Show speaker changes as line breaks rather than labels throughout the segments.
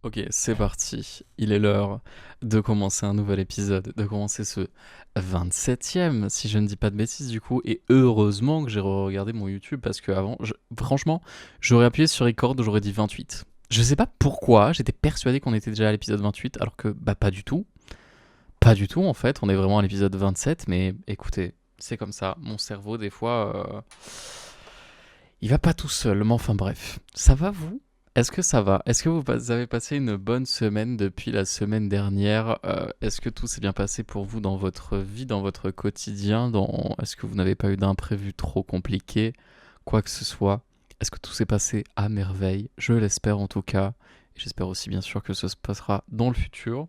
Ok, c'est parti. Il est l'heure de commencer un nouvel épisode, de commencer ce 27e, si je ne dis pas de bêtises du coup. Et heureusement que j'ai regardé mon YouTube parce que avant, franchement, j'aurais appuyé sur record, j'aurais dit 28. Je sais pas pourquoi, j'étais persuadé qu'on était déjà à l'épisode 28, alors que bah pas du tout. Pas du tout en fait, on est vraiment à l'épisode 27, mais écoutez, c'est comme ça. Mon cerveau, des fois, il va pas tout seul, mais enfin bref. Ça va vous? Est-ce que ça va? Est-ce que vous avez passé une bonne semaine depuis la semaine dernière? Est-ce que tout s'est bien passé pour vous dans votre vie, dans votre quotidien? Est-ce que vous n'avez pas eu d'imprévu trop compliqué? Quoi que ce soit. Est-ce que tout s'est passé à merveille? Je l'espère en tout cas. Et j'espère aussi bien sûr que ça se passera dans le futur.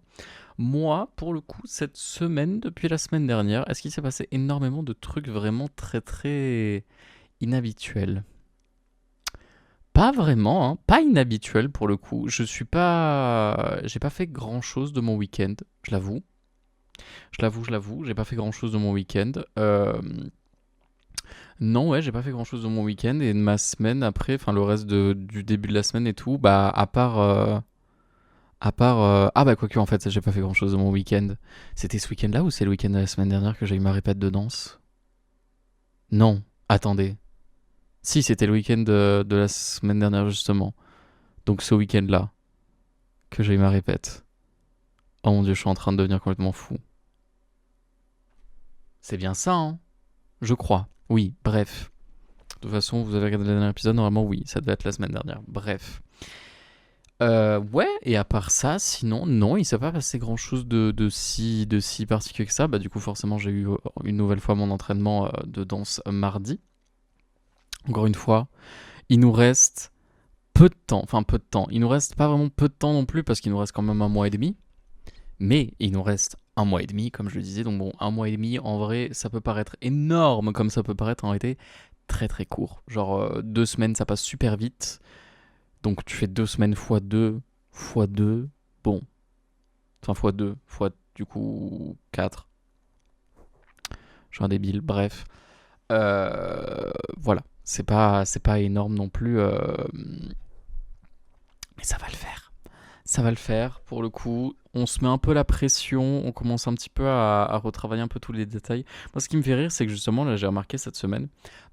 Moi, pour le coup, cette semaine, depuis la semaine dernière, est-ce qu'il s'est passé énormément de trucs vraiment très très inhabituels? Pas vraiment, hein. Pas inhabituel pour le coup. J'ai pas fait grand chose de mon week-end, je l'avoue. Je l'avoue, j'ai pas fait grand chose de mon week-end. Non, ouais, j'ai pas fait grand chose de mon week-end et de ma semaine après, enfin le reste du début de la semaine et tout, bah ah bah quoique en fait, j'ai pas fait grand chose de mon week-end. C'était ce week-end-là ou c'est le week-end de la semaine dernière que j'ai eu ma répète de danse? Non, attendez. Si, c'était le week-end de la semaine dernière justement. Donc ce week-end-là que j'ai eu ma répète. Oh mon dieu, je suis en train de devenir complètement fou. C'est bien ça, hein? Je crois. Oui, bref. De toute façon, vous avez regardé le dernier épisode, normalement, oui, ça devait être la semaine dernière. Bref. Ouais, et à part ça, sinon, non, il s'est pas passé grand chose de si particulier que ça. Bah, du coup, forcément, j'ai eu une nouvelle fois mon entraînement de danse mardi. Encore une fois, il nous reste peu de temps. Enfin, peu de temps. Il nous reste pas vraiment peu de temps non plus parce qu'il nous reste quand même un mois et demi. Mais il nous reste un mois et demi, comme je le disais. Donc bon, un mois et demi, en vrai, ça peut paraître énorme, comme ça peut paraître en réalité très très court. Genre 2 semaines, ça passe super vite. Donc tu fais 2 semaines fois 2, fois 2, bon. Enfin fois 2, fois du coup 4. Je suis un débile, bref. Voilà, c'est pas énorme non plus. Mais ça va le faire. Ça va le faire pour le coup. On se met un peu la pression, on commence un petit peu à retravailler un peu tous les détails. Moi, ce qui me fait rire, c'est que justement, là, j'ai remarqué cette semaine,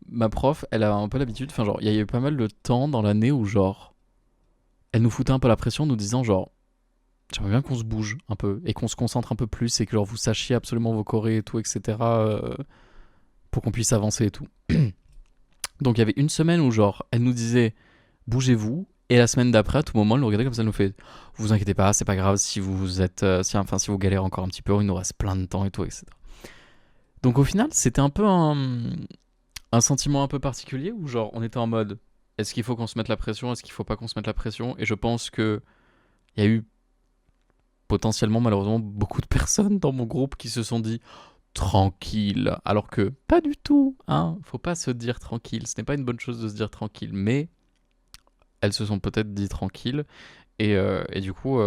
ma prof, elle a un peu l'habitude, enfin, genre, il y a eu pas mal de temps dans l'année où, genre, elle nous foutait un peu la pression, nous disant, genre, j'aimerais bien qu'on se bouge un peu et qu'on se concentre un peu plus et que, genre, vous sachiez absolument vos chorés et tout, etc., pour qu'on puisse avancer et tout. Donc, il y avait une semaine où, genre, elle nous disait, bougez-vous. Et la semaine d'après, à tout moment, elle nous regardait comme ça, elle nous fait vous inquiétez pas, c'est pas grave si vous êtes. Si vous galérez encore un petit peu, il nous reste plein de temps et tout, etc. Donc au final, c'était un peu un sentiment un peu particulier où, genre, on était en mode est-ce qu'il faut qu'on se mette la pression, est-ce qu'il faut pas qu'on se mette la pression. Et je pense que il y a eu potentiellement, malheureusement, beaucoup de personnes dans mon groupe qui se sont dit tranquille. Alors que pas du tout, hein. Faut pas se dire tranquille. Ce n'est pas une bonne chose de se dire tranquille. Mais elles se sont peut-être dit tranquilles. Et du coup,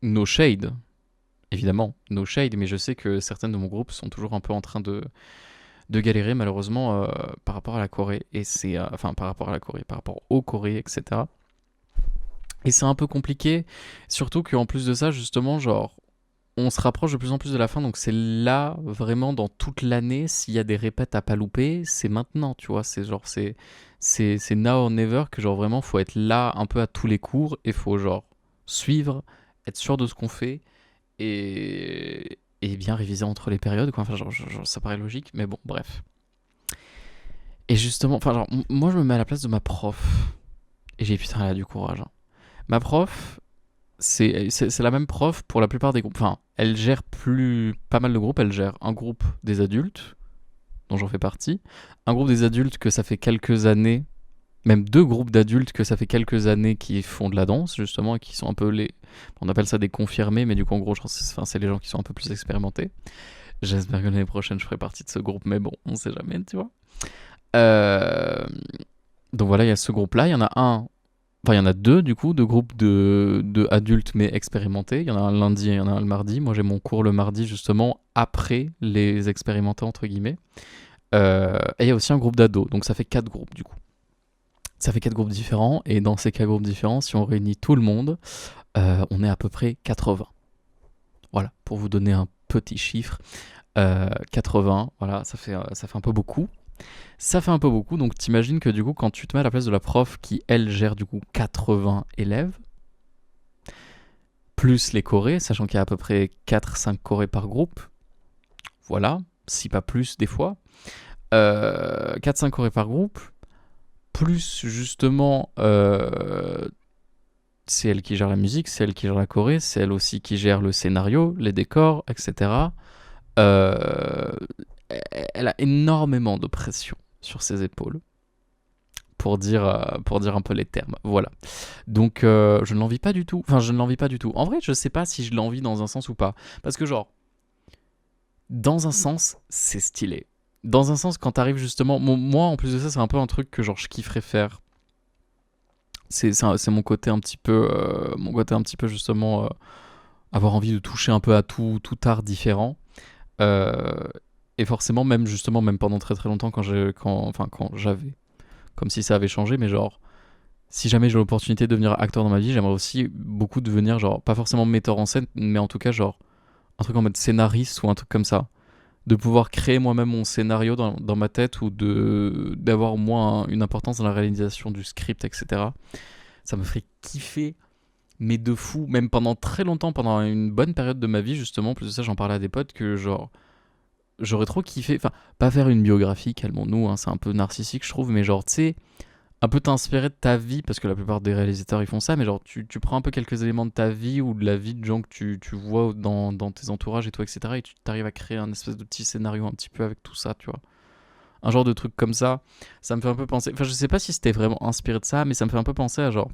no shade, évidemment, no shade, mais je sais que certaines de mon groupe sont toujours un peu en train de galérer malheureusement par rapport à la Corée, et enfin par rapport à la Corée, par rapport au Corée, etc. Et c'est un peu compliqué, surtout qu'en plus de ça, justement, genre, on se rapproche de plus en plus de la fin, donc c'est là, vraiment, dans toute l'année, s'il y a des répètes à pas louper, c'est maintenant, tu vois, c'est genre, c'est now or never, que genre vraiment, faut être là un peu à tous les cours, et faut genre suivre, être sûr de ce qu'on fait, et bien réviser entre les périodes, quoi. Enfin, genre, ça paraît logique, mais bon, bref. Et justement, enfin, genre, moi, je me mets à la place de ma prof, et j'ai putain, elle a du courage, hein. Ma prof, c'est la même prof pour la plupart des groupes. Enfin, elle gère pas mal de groupes. Elle gère un groupe des adultes, dont j'en fais partie, un groupe des adultes que ça fait quelques années, même deux groupes d'adultes que ça fait quelques années qui font de la danse, justement, et qui sont un peu les. On appelle ça des confirmés, mais du coup, en gros, c'est les gens qui sont un peu plus expérimentés. J'espère que l'année prochaine, je ferai partie de ce groupe, mais bon, on sait jamais, tu vois. Euh, Donc voilà, il y a ce groupe-là. Il y en a un. Enfin, il y en a deux, du coup, deux groupes de adultes mais expérimentés. Il y en a un le lundi et il y en a un le mardi. Moi, j'ai mon cours le mardi, justement, après les expérimentés, entre guillemets. Et il y a aussi un groupe d'ados. Donc, ça fait quatre groupes, du coup. Ça fait 4 groupes différents, et dans ces 4 groupes différents, si on réunit tout le monde, on est à peu près 80. Voilà, pour vous donner un petit chiffre. 80, voilà, ça fait un peu beaucoup. Ça fait un peu beaucoup, donc t'imagines que du coup, quand tu te mets à la place de la prof qui, elle, gère du coup 80 élèves, plus les chorés, sachant qu'il y a à peu près 4-5 chorés par groupe, voilà, si pas plus des fois, 4-5 chorés par groupe, plus justement, c'est elle qui gère la musique, c'est elle qui gère la choré, c'est elle aussi qui gère le scénario, les décors, etc. Euh, Elle a énormément de pression sur ses épaules, pour dire un peu les termes. Voilà. Donc, je ne l'envie pas du tout. Enfin, je ne l'envie pas du tout. En vrai, je sais pas si je l'envie dans un sens ou pas. Parce que, genre, dans un sens, c'est stylé. Dans un sens, quand t'arrives justement. Moi, en plus de ça, c'est un peu un truc que, genre, je kifferais faire. C'est mon côté un petit peu. Mon côté un petit peu, justement. Avoir envie de toucher un peu à tout art différent. Euh, et forcément, même justement, même pendant très très longtemps, quand j'avais, comme si ça avait changé, mais genre, si jamais j'ai l'opportunité de devenir acteur dans ma vie, j'aimerais aussi beaucoup devenir, genre, pas forcément metteur en scène, mais en tout cas, genre, un truc en mode scénariste ou un truc comme ça. De pouvoir créer moi-même mon scénario dans ma tête ou d'avoir moi une importance dans la réalisation du script, etc. Ça me ferait kiffer, mais de fou, même pendant très longtemps, pendant une bonne période de ma vie, justement, plus de ça, j'en parlais à des potes que, genre, j'aurais trop kiffé, enfin, pas faire une biographie, calmons-nous, hein, c'est un peu narcissique, je trouve, mais genre, tu sais, un peu t'inspirer de ta vie, parce que la plupart des réalisateurs ils font ça, mais genre, tu prends un peu quelques éléments de ta vie ou de la vie de gens que tu vois dans tes entourages et tout, etc., et tu t'arrives à créer un espèce de petit scénario un petit peu avec tout ça, tu vois. Un genre de truc comme ça me fait un peu penser, enfin, je sais pas si c'était vraiment inspiré de ça, mais ça me fait un peu penser à genre,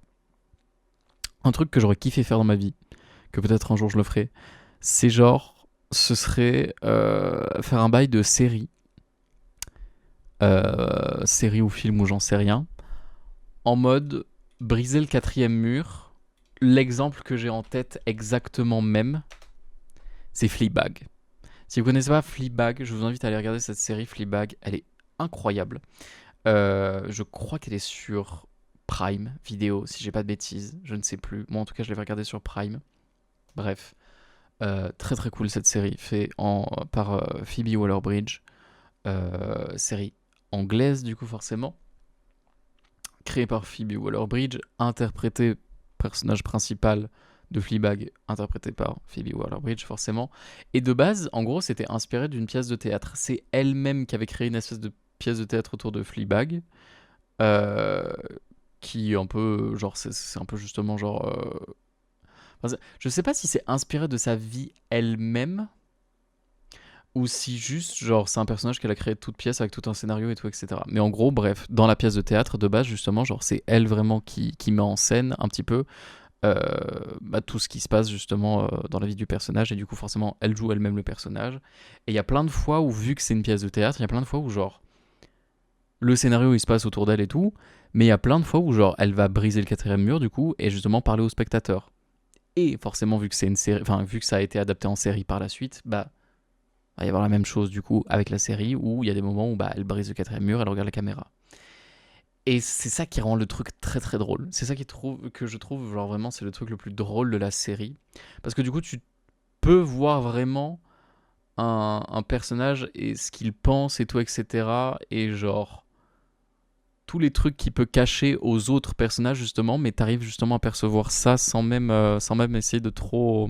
un truc que j'aurais kiffé faire dans ma vie, que peut-être un jour je le ferai, c'est genre, ce serait faire un bail de série, série ou film ou j'en sais rien, en mode briser le quatrième mur. L'exemple que j'ai en tête exactement même, c'est Fleabag. Si vous connaissez pas Fleabag, je vous invite à aller regarder cette série Fleabag. Elle est incroyable. Je crois qu'elle est sur Prime Vidéo, si j'ai pas de bêtises. Je ne sais plus. Moi, en tout cas, je l'avais regardée sur Prime. Bref, très très cool cette série, faite par Phoebe Waller-Bridge. Série anglaise, du coup, forcément. Créée par Phoebe Waller-Bridge, interprétée personnage principal de Fleabag, interprété par Phoebe Waller-Bridge forcément. Et de base, en gros, c'était inspiré d'une pièce de théâtre. C'est elle-même qui avait créé une espèce de pièce de théâtre autour de Fleabag, euh, qui un peu, genre, c'est un peu justement genre. Je sais pas si c'est inspiré de sa vie elle-même ou si juste, genre, c'est un personnage qu'elle a créé de toute pièce avec tout un scénario et tout, etc. Mais en gros, bref, dans la pièce de théâtre de base, justement, genre, c'est elle vraiment qui met en scène un petit peu tout ce qui se passe justement dans la vie du personnage, et du coup forcément elle joue elle-même le personnage, et il y a plein de fois où, vu que c'est une pièce de théâtre, il y a plein de fois où genre le scénario il se passe autour d'elle et tout, mais il y a plein de fois où genre elle va briser le quatrième mur du coup et justement parler au spectateur. Et forcément, vu que c'est une série, enfin vu que ça a été adapté en série par la suite, bah il va y avoir la même chose du coup avec la série, où il y a des moments où bah elle brise le quatrième mur, elle regarde la caméra. Et c'est ça qui rend le truc très très drôle. C'est ça que je trouve, genre vraiment, c'est le truc le plus drôle de la série. Parce que du coup, tu peux voir vraiment un personnage et ce qu'il pense et tout, etc. Et genre, tous les trucs qu'il peut cacher aux autres personnages, justement, mais t'arrives justement à percevoir ça sans même essayer de trop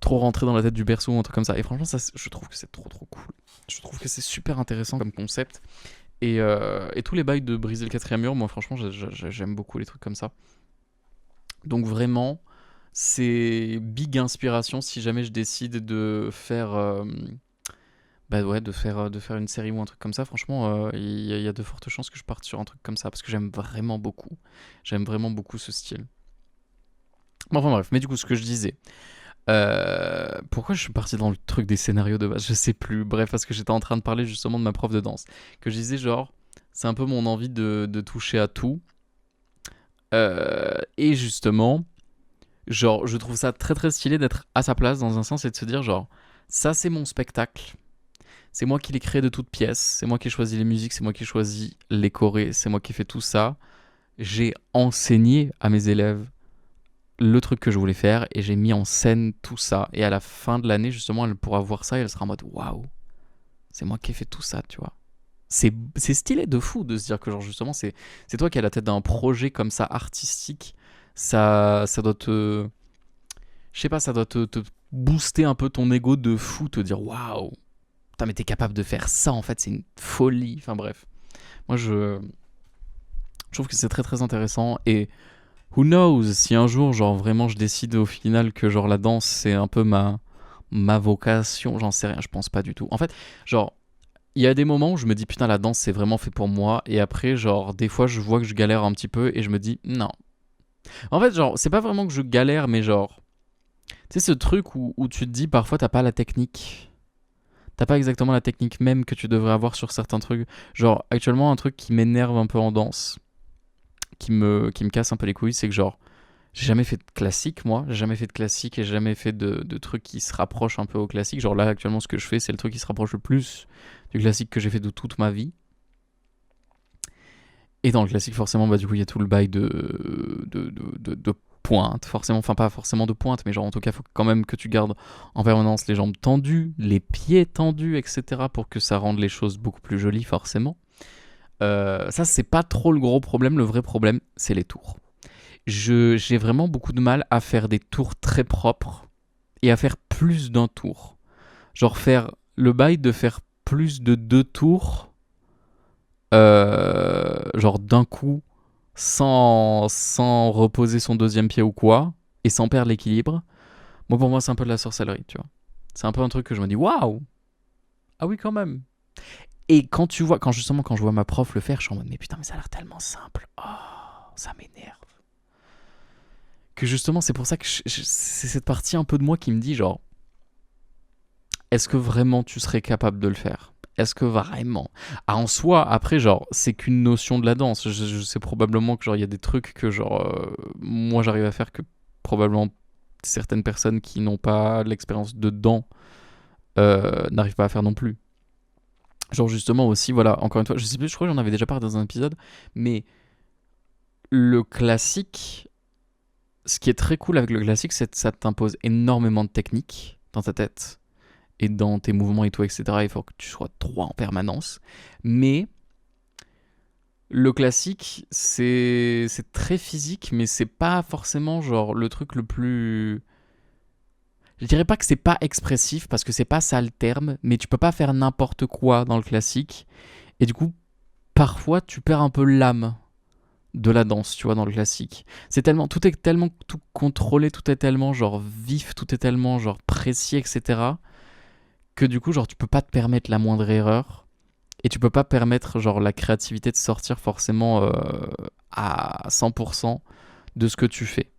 rentrer dans la tête du perso ou un truc comme ça. Et franchement, ça, je trouve que c'est trop cool. Je trouve que c'est super intéressant comme concept. Et tous les bails de briser le quatrième mur, moi franchement j'aime beaucoup les trucs comme ça. Donc vraiment, c'est big inspiration si jamais je décide de faire, bah ouais, de faire une série ou un truc comme ça. Franchement, il y a de fortes chances que je parte sur un truc comme ça parce que j'aime vraiment beaucoup ce style. Bon, enfin bref, mais du coup ce que je disais, pourquoi je suis parti dans le truc des scénarios de base, je sais plus. Bref, parce que j'étais en train de parler justement de ma prof de danse. Que je disais genre, c'est un peu mon envie de toucher à tout. Et justement, genre, je trouve ça très très stylé d'être à sa place dans un sens et de se dire genre, ça c'est mon spectacle. C'est moi qui l'ai créé de toutes pièces. C'est moi qui ai choisi les musiques, c'est moi qui ai choisi les chorés, c'est moi qui ai fait tout ça. j'ai enseigné à mes élèves le truc que je voulais faire et j'ai mis en scène tout ça. Et à la fin de l'année, justement, elle pourra voir ça et elle sera en mode waouh, c'est moi qui ai fait tout ça, tu vois. C'est stylé de fou de se dire que, genre, justement, c'est toi qui as la tête d'un projet comme ça artistique. Ça doit te. Je sais pas, ça doit te booster un peu ton ego de fou, te dire waouh, putain, mais t'es capable de faire ça en fait, c'est une folie. Enfin bref, moi je trouve que c'est très très intéressant et who knows si un jour genre vraiment je décide au final que genre la danse c'est un peu ma vocation, j'en sais rien, je pense pas du tout. En fait, genre il y a des moments où je me dis putain la danse c'est vraiment fait pour moi et après genre des fois je vois que je galère un petit peu et je me dis non. En fait genre c'est pas vraiment que je galère mais genre tu sais ce truc où tu te dis parfois t'as pas la technique. T'as pas exactement la technique même que tu devrais avoir sur certains trucs. Genre actuellement un truc qui m'énerve un peu en danse, qui me casse un peu les couilles, c'est que genre j'ai jamais fait de classique moi, j'ai jamais fait de classique et j'ai jamais fait de trucs qui se rapprochent un peu au classique. Genre là actuellement ce que je fais c'est le truc qui se rapproche le plus du classique que j'ai fait de toute ma vie. Et dans le classique forcément bah du coup il y a tout le bail de pointe, forcément, enfin pas forcément de pointe, mais genre en tout cas il faut quand même que tu gardes en permanence les jambes tendues, les pieds tendus, etc. pour que ça rende les choses beaucoup plus jolies forcément. Ça c'est pas trop le gros problème, le vrai problème c'est les tours. J'ai vraiment beaucoup de mal à faire des tours très propres et à faire plus d'un tour. Genre faire le bail de faire plus de 2 tours, genre d'un coup, sans reposer son deuxième pied ou quoi, et sans perdre l'équilibre. Moi, pour moi, c'est un peu de la sorcellerie, tu vois. C'est un peu un truc que je me dis, waouh, ah oui, quand même. Et quand tu vois, quand je vois ma prof le faire, je suis en mode, mais putain, mais ça a l'air tellement simple. Oh, ça m'énerve. Que justement, c'est pour ça que c'est cette partie un peu de moi qui me dit, genre, est-ce que vraiment tu serais capable de le faire? Est-ce que vraiment? Ah, en soi, après, genre, c'est qu'une notion de la danse. Je sais probablement que, genre, il y a des trucs que, genre, moi, j'arrive à faire que probablement certaines personnes qui n'ont pas l'expérience dedans n'arrivent pas à faire non plus. Genre, justement, aussi, voilà, encore une fois, je sais plus, je crois que j'en avais déjà parlé dans un épisode, mais le classique, ce qui est très cool avec le classique, c'est que ça t'impose énormément de technique dans ta tête et dans tes mouvements et tout, etc. Il faut que tu sois droit en permanence. Mais le classique, c'est très physique, mais c'est pas forcément genre le truc le plus. Je dirais pas que c'est pas expressif, parce que c'est pas ça le terme, mais tu peux pas faire n'importe quoi dans le classique. Et du coup, parfois, tu perds un peu l'âme de la danse, tu vois, dans le classique. Tout est tellement tout contrôlé, tout est tellement genre vif, tout est tellement genre précis, etc. que du coup, genre, tu peux pas te permettre la moindre erreur et tu peux pas permettre, genre, la créativité de sortir forcément à 100% de ce que tu fais.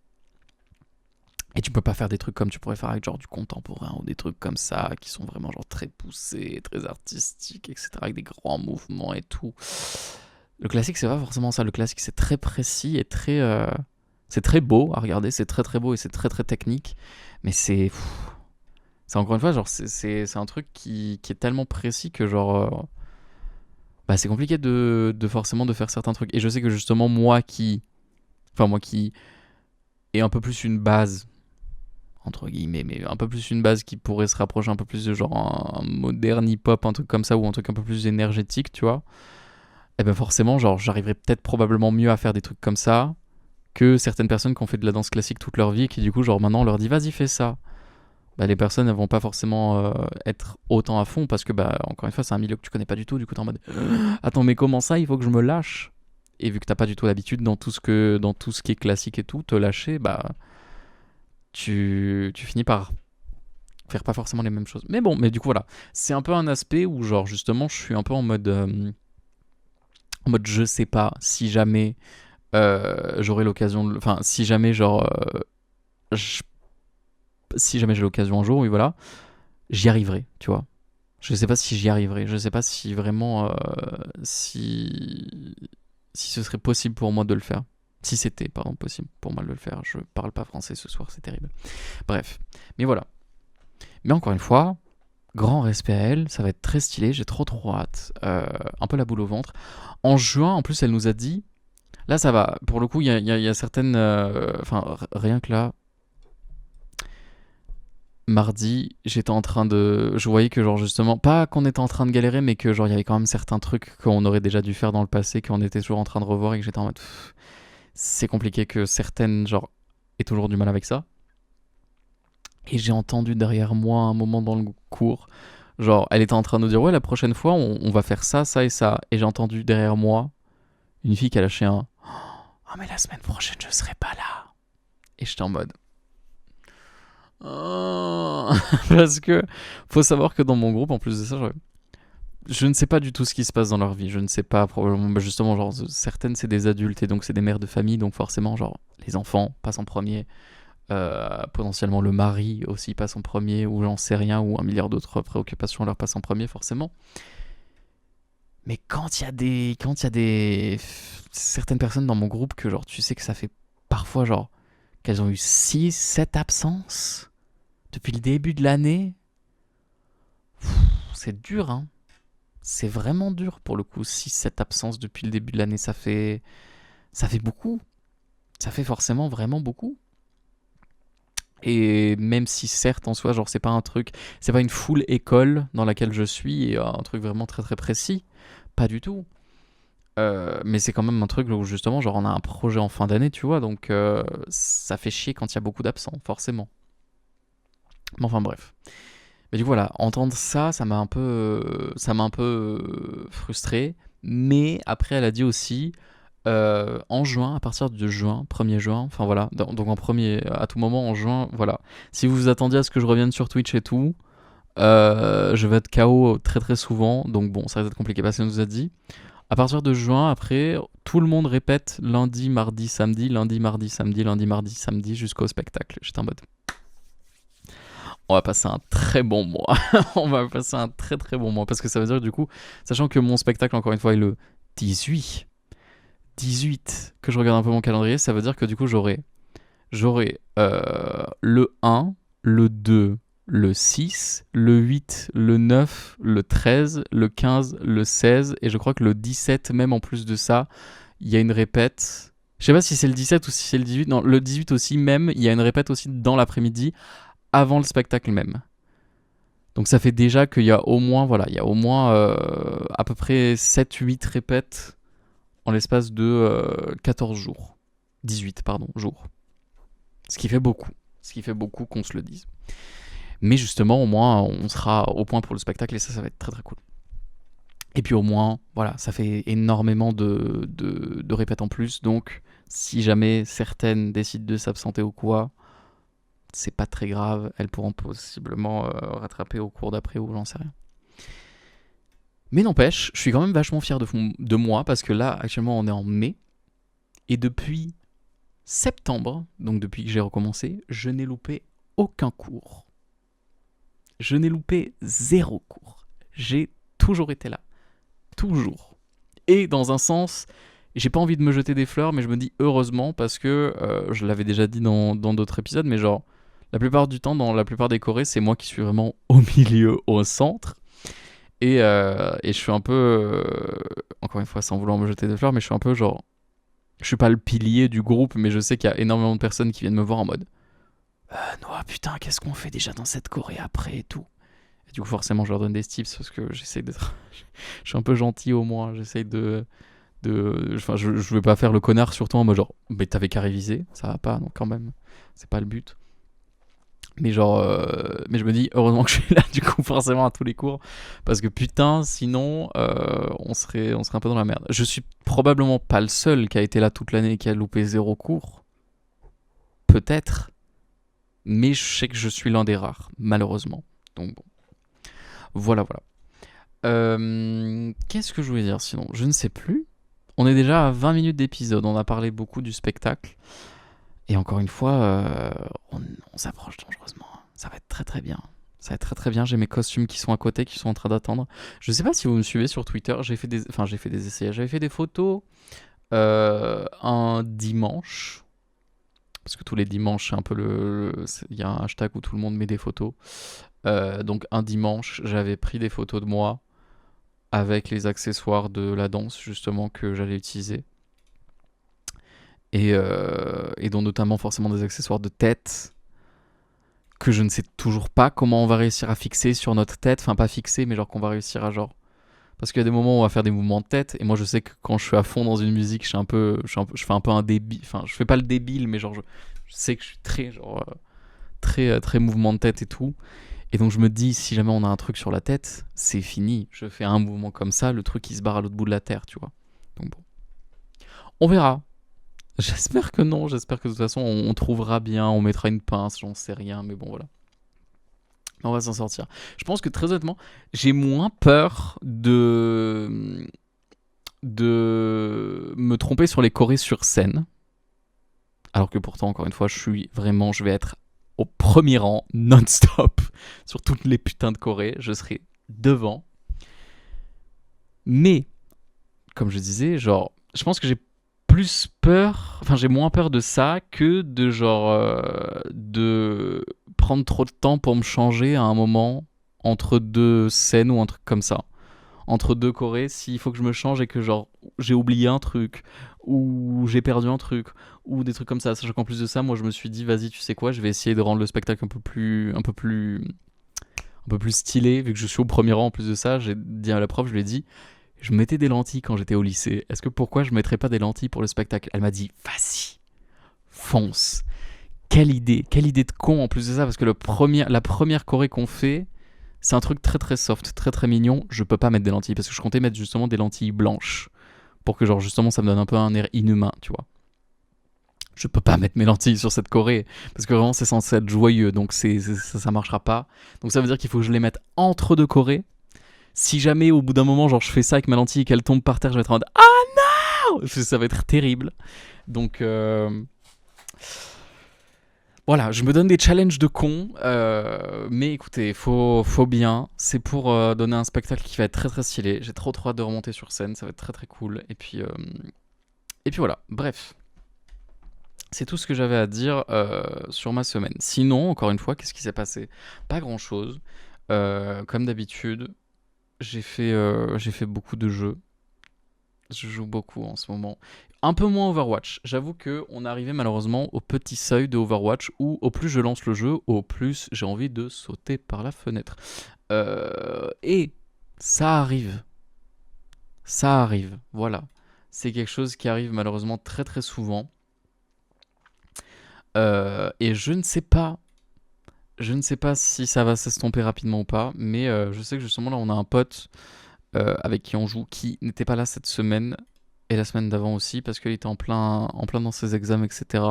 Et tu peux pas faire des trucs comme tu pourrais faire avec genre du contemporain ou des trucs comme ça qui sont vraiment genre très poussés, très artistiques, etc. avec des grands mouvements et tout. Le classique, c'est pas forcément ça. Le classique, c'est très précis et très. C'est très beau à regarder, c'est très très beau et c'est très très technique. Mais c'est encore une fois, genre, c'est un truc qui est tellement précis que genre. Bah, c'est compliqué de forcément de faire certains trucs. Et je sais que justement, moi qui ai un peu plus une base, entre guillemets, mais un peu plus une base qui pourrait se rapprocher un peu plus de genre un moderne hip-hop, un truc comme ça, ou un truc un peu plus énergétique, tu vois. Et ben forcément, genre, j'arriverais peut-être probablement mieux à faire des trucs comme ça que certaines personnes qui ont fait de la danse classique toute leur vie et qui du coup, genre, maintenant, on leur dit vas-y, fais ça. Bah, les personnes elles vont pas forcément être autant à fond parce que bah encore une fois c'est un milieu que tu connais pas du tout, du coup t'es en mode attends mais comment ça il faut que je me lâche, et vu que t'as pas du tout l'habitude dans tout ce qui est classique et tout, te lâcher, bah tu finis par faire pas forcément les mêmes choses. Mais bon, mais du coup voilà, c'est un peu un aspect où genre justement je suis un peu en mode je sais pas si jamais j'aurai l'occasion enfin si jamais genre je- si jamais j'ai l'occasion un jour, oui voilà, j'y arriverai, tu vois. Je sais pas si j'y arriverai. Je sais pas si vraiment si ce serait possible pour moi de le faire. Si c'était, pardon, possible pour moi de le faire. Je parle pas français ce soir, c'est terrible. Bref, mais voilà. Mais encore une fois, grand respect à elle. Ça va être très stylé. J'ai trop trop hâte. Un peu la boule au ventre. En juin, en plus, elle nous a dit. Là, ça va. Pour le coup, il y a certaines. Enfin, rien que là, mardi, j'étais en train de. Je voyais que, genre, justement, pas qu'on était en train de galérer, mais que, genre, il y avait quand même certains trucs qu'on aurait déjà dû faire dans le passé, qu'on était toujours en train de revoir et que j'étais en mode. C'est compliqué que certaines, genre, aient toujours du mal avec ça. Et j'ai entendu derrière moi un moment dans le cours, genre, elle était en train de nous dire, ouais, la prochaine fois, on va faire ça, ça et ça. Et j'ai entendu derrière moi une fille qui a lâché un. Ah, mais la semaine prochaine, je serai pas là. Et j'étais en mode. Oh. Parce que faut savoir que dans mon groupe, en plus de ça, je ne sais pas du tout ce qui se passe dans leur vie. Je ne sais pas, probablement, bah, justement, genre, certaines, c'est des adultes et donc c'est des mères de famille, donc forcément, genre, les enfants passent en premier. Potentiellement le mari aussi passe en premier, ou j'en sais rien, ou un milliard d'autres préoccupations leur passent en premier, forcément. Mais quand il y a des certaines personnes dans mon groupe que, genre, tu sais que ça fait parfois, genre, qu'elles ont eu 6 7 absences depuis le début de l'année, c'est dur, hein. C'est vraiment dur pour le coup. 6 7 absences depuis le début de l'année, ça fait beaucoup. Ça fait forcément vraiment beaucoup. Et même si certes en soi, genre c'est pas une full école dans laquelle je suis et un truc vraiment très très précis, pas du tout. Mais c'est quand même un truc où justement genre on a un projet en fin d'année, tu vois, donc ça fait chier quand il y a beaucoup d'absents, forcément. Mais enfin bref. Mais du coup voilà, entendre ça, ça m'a un peu frustré. Mais après elle a dit aussi, en juin, à partir de juin, 1er juin, enfin voilà, donc en premier, à tout moment en juin, voilà. Si vous vous attendiez à ce que je revienne sur Twitch et tout, je vais être KO très très souvent, donc bon, ça va être compliqué, parce qu'elle nous a dit. À partir de juin, après, tout le monde répète lundi, mardi, samedi, lundi, mardi, samedi, lundi, mardi, samedi, jusqu'au spectacle. J'étais en mode, on va passer un très bon mois. On va passer un très très bon mois, parce que ça veut dire du coup, sachant que mon spectacle, encore une fois, est le 18. 18, que je regarde un peu mon calendrier, ça veut dire que du coup j'aurai le 1, le 2, le 6, le 8, le 9, le 13, le 15, le 16 et je crois que le 17 même en plus de ça, il y a une répète. Je sais pas si c'est le 17 ou si c'est le 18. Non, le 18 aussi même, il y a une répète aussi dans l'après-midi avant le spectacle même. Donc ça fait déjà qu'il y a au moins voilà, il y a au moins à peu près 7 8 répètes en l'espace de 14 jours. 18, pardon, jours. Ce qui fait beaucoup. Ce qui fait beaucoup qu'on se le dise. Mais justement, au moins, on sera au point pour le spectacle et ça va être très très cool. Et puis au moins, voilà, ça fait énormément de répètes en plus. Donc, si jamais certaines décident de s'absenter ou quoi, c'est pas très grave. Elles pourront possiblement rattraper au cours d'après ou j'en sais rien. Mais n'empêche, je suis quand même vachement fier de moi parce que là, actuellement, on est en mai. Et depuis septembre, donc depuis que j'ai recommencé, je n'ai loupé aucun cours. Je n'ai loupé 0 cours. J'ai toujours été là. Toujours. Et dans un sens, j'ai pas envie de me jeter des fleurs, mais je me dis heureusement parce que je l'avais déjà dit dans d'autres épisodes, mais genre, la plupart du temps, dans la plupart des chorés, c'est moi qui suis vraiment au milieu, au centre. Et je suis un peu, encore une fois, sans vouloir me jeter des fleurs, mais je suis un peu genre, je suis pas le pilier du groupe, mais je sais qu'il y a énormément de personnes qui viennent me voir en mode Noah, putain, qu'est-ce qu'on fait déjà dans cette Corée après et tout. Et du coup, forcément, je leur donne des tips parce que j'essaie d'être. Je suis un peu gentil au moins. J'essaie Enfin, je vais pas faire le connard surtout en mode genre, mais t'avais qu'à réviser, ça va pas, donc quand même, c'est pas le but. Mais genre, mais je me dis, heureusement que je suis là du coup, forcément à tous les cours, parce que putain, sinon, on serait un peu dans la merde. Je suis probablement pas le seul qui a été là toute l'année et qui a loupé 0 cours. Peut-être. Mais je sais que je suis l'un des rares, malheureusement. Donc bon, voilà, voilà. Qu'est-ce que je voulais dire sinon? Je ne sais plus. On est déjà à 20 minutes d'épisode, on a parlé beaucoup du spectacle. Et encore une fois, on s'approche dangereusement. Ça va être très très bien. Ça va être très très bien. J'ai mes costumes qui sont à côté, qui sont en train d'attendre. Je sais pas si vous me suivez sur Twitter. J'ai fait des essayages. J'avais fait des photos un dimanche. Parce que tous les dimanches, c'est un peu il y a un hashtag où tout le monde met des photos. Donc un dimanche, j'avais pris des photos de moi avec les accessoires de la danse justement que j'allais utiliser. et dont notamment forcément des accessoires de tête que je ne sais toujours pas comment on va réussir à fixer sur notre tête. Enfin, pas fixer, mais genre qu'on va réussir à genre... Parce qu'il y a des moments où on va faire des mouvements de tête, et moi je sais que quand je suis à fond dans une musique, je fais un peu un débile. Enfin, je fais pas le débile, mais genre je sais que je suis très, genre, très mouvement de tête et tout. Et donc je me dis, si jamais on a un truc sur la tête, c'est fini. Je fais un mouvement comme ça, le truc il se barre à l'autre bout de la terre, tu vois. Donc bon. On verra. J'espère que non, j'espère que de toute façon on trouvera bien, on mettra une pince, j'en sais rien, mais bon voilà. On va s'en sortir. Je pense que très honnêtement, j'ai moins peur de me tromper sur les chorés sur scène. Alors que pourtant, encore une fois, je vais être au premier rang, non-stop, sur toutes les putains de chorés. Je serai devant. Mais, comme je disais, genre, je pense que j'ai moins peur de ça que de genre de prendre trop de temps pour me changer à un moment entre deux scènes ou un truc comme ça. Entre deux chorés, s'il faut que je me change et que genre j'ai oublié un truc ou j'ai perdu un truc ou des trucs comme ça. Sachant qu'en plus de ça, moi je me suis dit vas-y, tu sais quoi, je vais essayer de rendre le spectacle un peu plus stylé vu que je suis au premier rang. En plus de ça, j'ai dit à la prof, je lui ai dit je mettais des lentilles quand j'étais au lycée. Est-ce que pourquoi je mettrais pas des lentilles pour le spectacle? Elle m'a dit vas-y, fonce. Quelle idée de con en plus de ça, parce que la première choré qu'on fait, c'est un truc très très soft, très très mignon. Je peux pas mettre des lentilles parce que je comptais mettre justement des lentilles blanches pour que genre justement ça me donne un peu un air inhumain, tu vois. Je peux pas mettre mes lentilles sur cette choré parce que vraiment c'est censé être joyeux, donc ça marchera pas. Donc ça veut dire qu'il faut que je les mette entre deux chorés. Si jamais au bout d'un moment genre je fais ça avec ma lentille et qu'elle tombe par terre, je vais être en mode ah non, ça va être terrible. Donc voilà, je me donne des challenges de con, mais écoutez, faut bien. C'est pour donner un spectacle qui va être très très stylé. J'ai trop hâte de remonter sur scène, ça va être très très cool. Et puis voilà, bref. C'est tout ce que j'avais à dire sur ma semaine. Sinon, encore une fois, qu'est-ce qui s'est passé? Pas grand-chose. Comme d'habitude, j'ai fait beaucoup de jeux. Je joue beaucoup en ce moment. Un peu moins Overwatch. J'avoue qu'on est arrivé malheureusement au petit seuil de Overwatch où au plus je lance le jeu, au plus j'ai envie de sauter par la fenêtre. Et ça arrive. Ça arrive, voilà. C'est quelque chose qui arrive malheureusement très très souvent. Et je ne sais pas. Je ne sais pas si ça va s'estomper rapidement ou pas, mais je sais que justement là on a un pote avec qui on joue, qui n'était pas là cette semaine et la semaine d'avant aussi, parce qu'il était en plein dans ses examens, etc.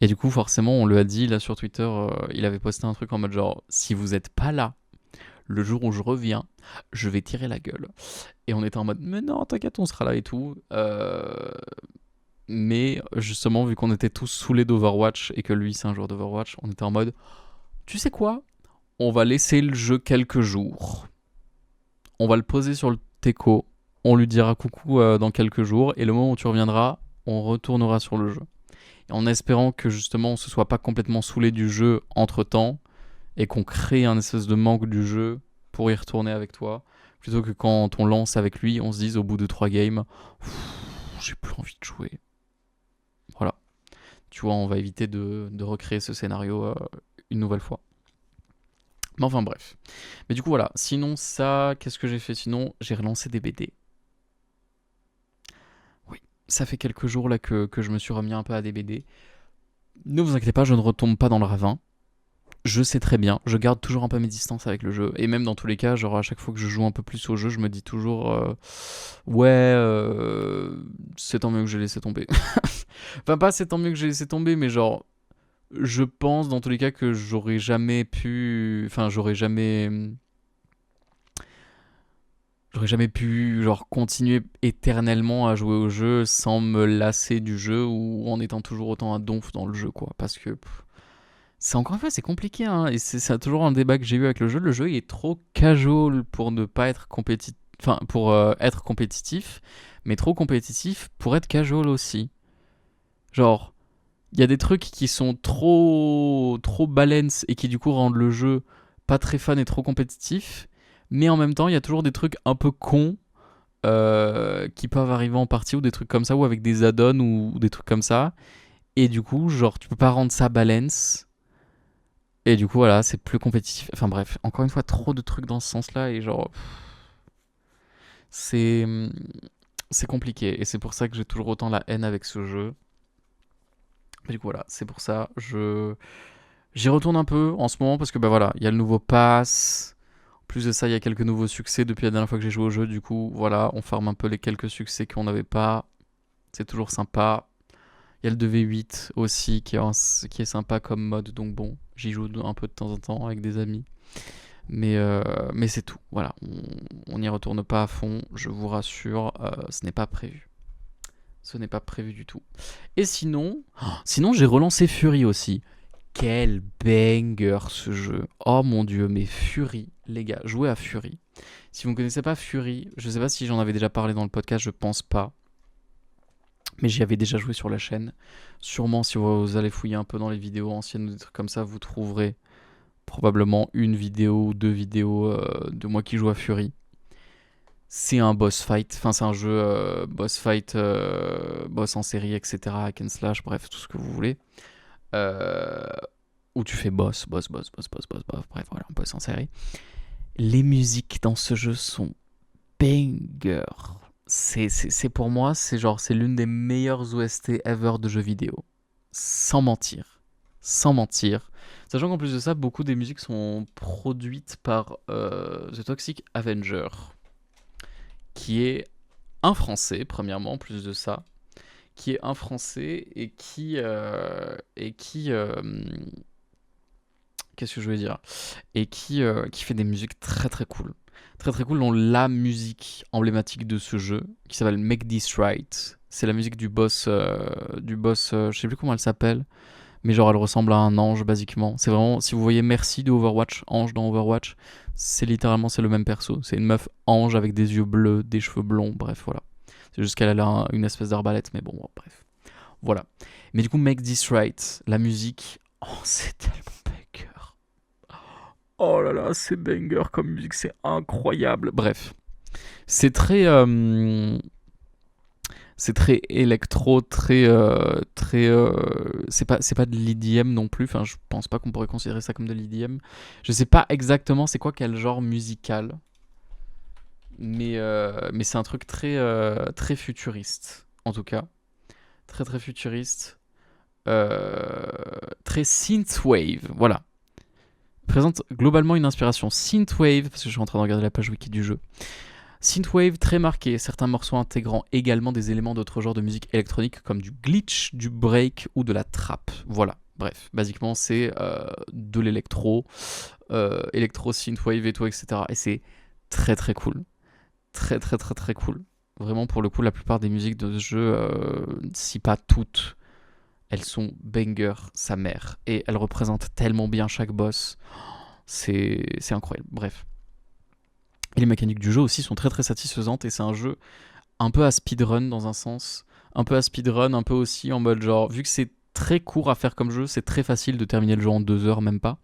Et du coup, forcément, on lui a dit, là sur Twitter, il avait posté un truc en mode genre, si vous êtes pas là, le jour où je reviens, je vais tirer la gueule. Et on était en mode, mais non, t'inquiète, on sera là et tout. Mais justement, vu qu'on était tous saoulés d'Overwatch et que lui, c'est un joueur d'Overwatch, on était en mode, tu sais quoi? On va laisser le jeu quelques jours. On va le poser sur le Teco, on lui dira coucou dans quelques jours, et le moment où tu reviendras, on retournera sur le jeu. Et en espérant que justement on se soit pas complètement saoulé du jeu entre temps, et qu'on crée un espèce de manque du jeu pour y retourner avec toi, plutôt que quand on lance avec lui, on se dise au bout de 3 games, j'ai plus envie de jouer. Voilà. Tu vois, on va éviter de recréer ce scénario une nouvelle fois. Mais enfin bref. Mais du coup voilà, sinon ça, qu'est-ce que j'ai fait? Sinon, j'ai relancé des BD. Oui, ça fait quelques jours là que je me suis remis un peu à des BD. Ne vous inquiétez pas, je ne retombe pas dans le ravin. Je sais très bien, je garde toujours un peu mes distances avec le jeu. Et même dans tous les cas, genre à chaque fois que je joue un peu plus au jeu, je me dis toujours ouais, c'est tant mieux que j'ai laissé tomber. Enfin pas c'est tant mieux que j'ai laissé tomber, mais genre je pense dans tous les cas que j'aurais jamais pu... Enfin j'aurais jamais pu genre continuer éternellement à jouer au jeu sans me lasser du jeu ou en étant toujours autant à donf dans le jeu quoi. Parce que c'est encore une fois c'est compliqué hein, et c'est toujours un débat que j'ai eu avec le jeu. Le jeu il est trop casual pour ne pas être compétitif, enfin pour être compétitif, mais trop compétitif pour être casual aussi. Genre il y a des trucs qui sont trop balance et qui du coup rendent le jeu pas très fun et trop compétitif, mais en même temps il y a toujours des trucs un peu cons qui peuvent arriver en partie ou des trucs comme ça, ou avec des add-ons ou des trucs comme ça. Et du coup, genre, tu peux pas rendre ça balance. Et du coup, voilà, c'est plus compétitif. Enfin bref, encore une fois, trop de trucs dans ce sens-là. Et genre, c'est c'est compliqué. Et c'est pour ça que j'ai toujours autant la haine avec ce jeu. Mais du coup, voilà, c'est pour ça. J'y retourne un peu en ce moment parce que, bah voilà, il y a le nouveau pass. En plus de ça, il y a quelques nouveaux succès depuis la dernière fois que j'ai joué au jeu. Du coup, voilà, on farme un peu les quelques succès qu'on n'avait pas. C'est toujours sympa. Il y a le 2v8 aussi qui est sympa comme mode. Donc bon, j'y joue un peu de temps en temps avec des amis. Mais c'est tout. Voilà, on n'y retourne pas à fond. Je vous rassure, ce n'est pas prévu. Ce n'est pas prévu du tout. Et sinon j'ai relancé Fury aussi. Quel banger ce jeu. Oh mon dieu, mais Fury, les gars, jouez à Fury. Si vous ne connaissez pas Fury, je sais pas si j'en avais déjà parlé dans le podcast, je pense pas. Mais j'y avais déjà joué sur la chaîne. Sûrement, si vous allez fouiller un peu dans les vidéos anciennes ou des trucs comme ça, vous trouverez probablement une vidéo ou deux vidéos de moi qui joue à Fury. C'est un boss fight, enfin c'est un jeu boss fight, boss en série, etc. Hack and slash, bref, tout ce que vous voulez. Euh, où tu fais boss, bref, voilà, un boss en série. Les musiques dans ce jeu sont banger. C'est pour moi, c'est l'une des meilleures OST ever de jeux vidéo. Sans mentir. Sans mentir. Sachant qu'en plus de ça, beaucoup des musiques sont produites par The Toxic Avenger, qui est un Français, premièrement, en plus de ça, qui est un Français et qui qu'est-ce que je veux dire et qui fait des musiques très très cool, très très cool, dont la musique emblématique de ce jeu qui s'appelle Make This Right. C'est la musique du boss, je sais plus comment elle s'appelle, mais genre elle ressemble à un ange basiquement. C'est vraiment, si vous voyez Merci de Overwatch, ange dans Overwatch, c'est littéralement c'est le même perso. C'est une meuf ange avec des yeux bleus, des cheveux blonds, bref voilà. C'est juste qu'elle a une espèce d'arbalète, mais bon, bref. Voilà. Mais du coup, Make This Right, la musique, oh, c'est tellement banger. Oh là là, c'est banger comme musique, c'est incroyable. Bref, c'est très, c'est très électro, c'est pas de l'EDM non plus. Enfin, je pense pas qu'on pourrait considérer ça comme de l'EDM. Je sais pas exactement c'est quoi quel genre musical, mais c'est un truc très futuriste, en tout cas. Très très futuriste. Très synthwave, voilà. Présente globalement une inspiration synthwave, parce que je suis en train de regarder la page wiki du jeu. Synthwave très marqué, certains morceaux intégrant également des éléments d'autres genres de musique électronique comme du glitch, du break ou de la trap. Voilà, bref, basiquement c'est de l'électro, électro, synthwave et tout, etc. Et c'est très très cool. Très très très très cool. Vraiment pour le coup, la plupart des musiques de ce jeu, si pas toutes, elles sont banger sa mère. Et elles représentent tellement bien chaque boss. C'est incroyable. Bref. Et les mécaniques du jeu aussi sont très très satisfaisantes. Et c'est un jeu un peu à speedrun dans un sens. Un peu à speedrun, un peu aussi en mode genre, vu que c'est très court à faire comme jeu, c'est très facile de terminer le jeu en 2 heures, même pas.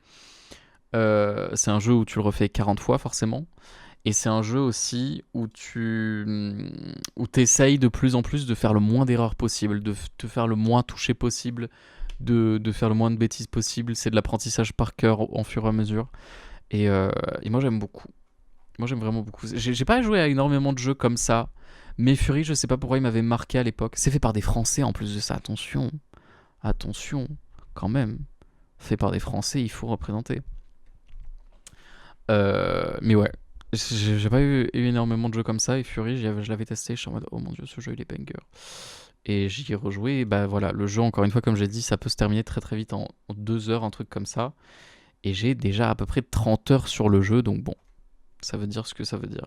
C'est un jeu où tu le refais 40 fois forcément. Et c'est un jeu aussi où t'essayes de plus en plus de faire le moins d'erreurs possible, de te faire le moins touché possible, de faire le moins de bêtises possible. C'est de l'apprentissage par cœur en fur et à mesure. Et moi j'aime beaucoup. Moi j'aime vraiment beaucoup. J'ai pas joué à énormément de jeux comme ça, mais Fury, je sais pas pourquoi il m'avait marqué à l'époque. C'est fait par des Français en plus de ça. Attention, attention, quand même. Fait par des Français, il faut représenter. Mais ouais, j'ai pas eu énormément de jeux comme ça. Et Fury, je l'avais testé. Je suis en mode, oh mon dieu, ce jeu il est banger. Et j'y ai rejoué. Et bah voilà, le jeu, encore une fois, comme j'ai dit, ça peut se terminer très très vite en 2 heures, un truc comme ça. Et j'ai déjà à peu près 30 heures sur le jeu. Donc bon, ça veut dire ce que ça veut dire.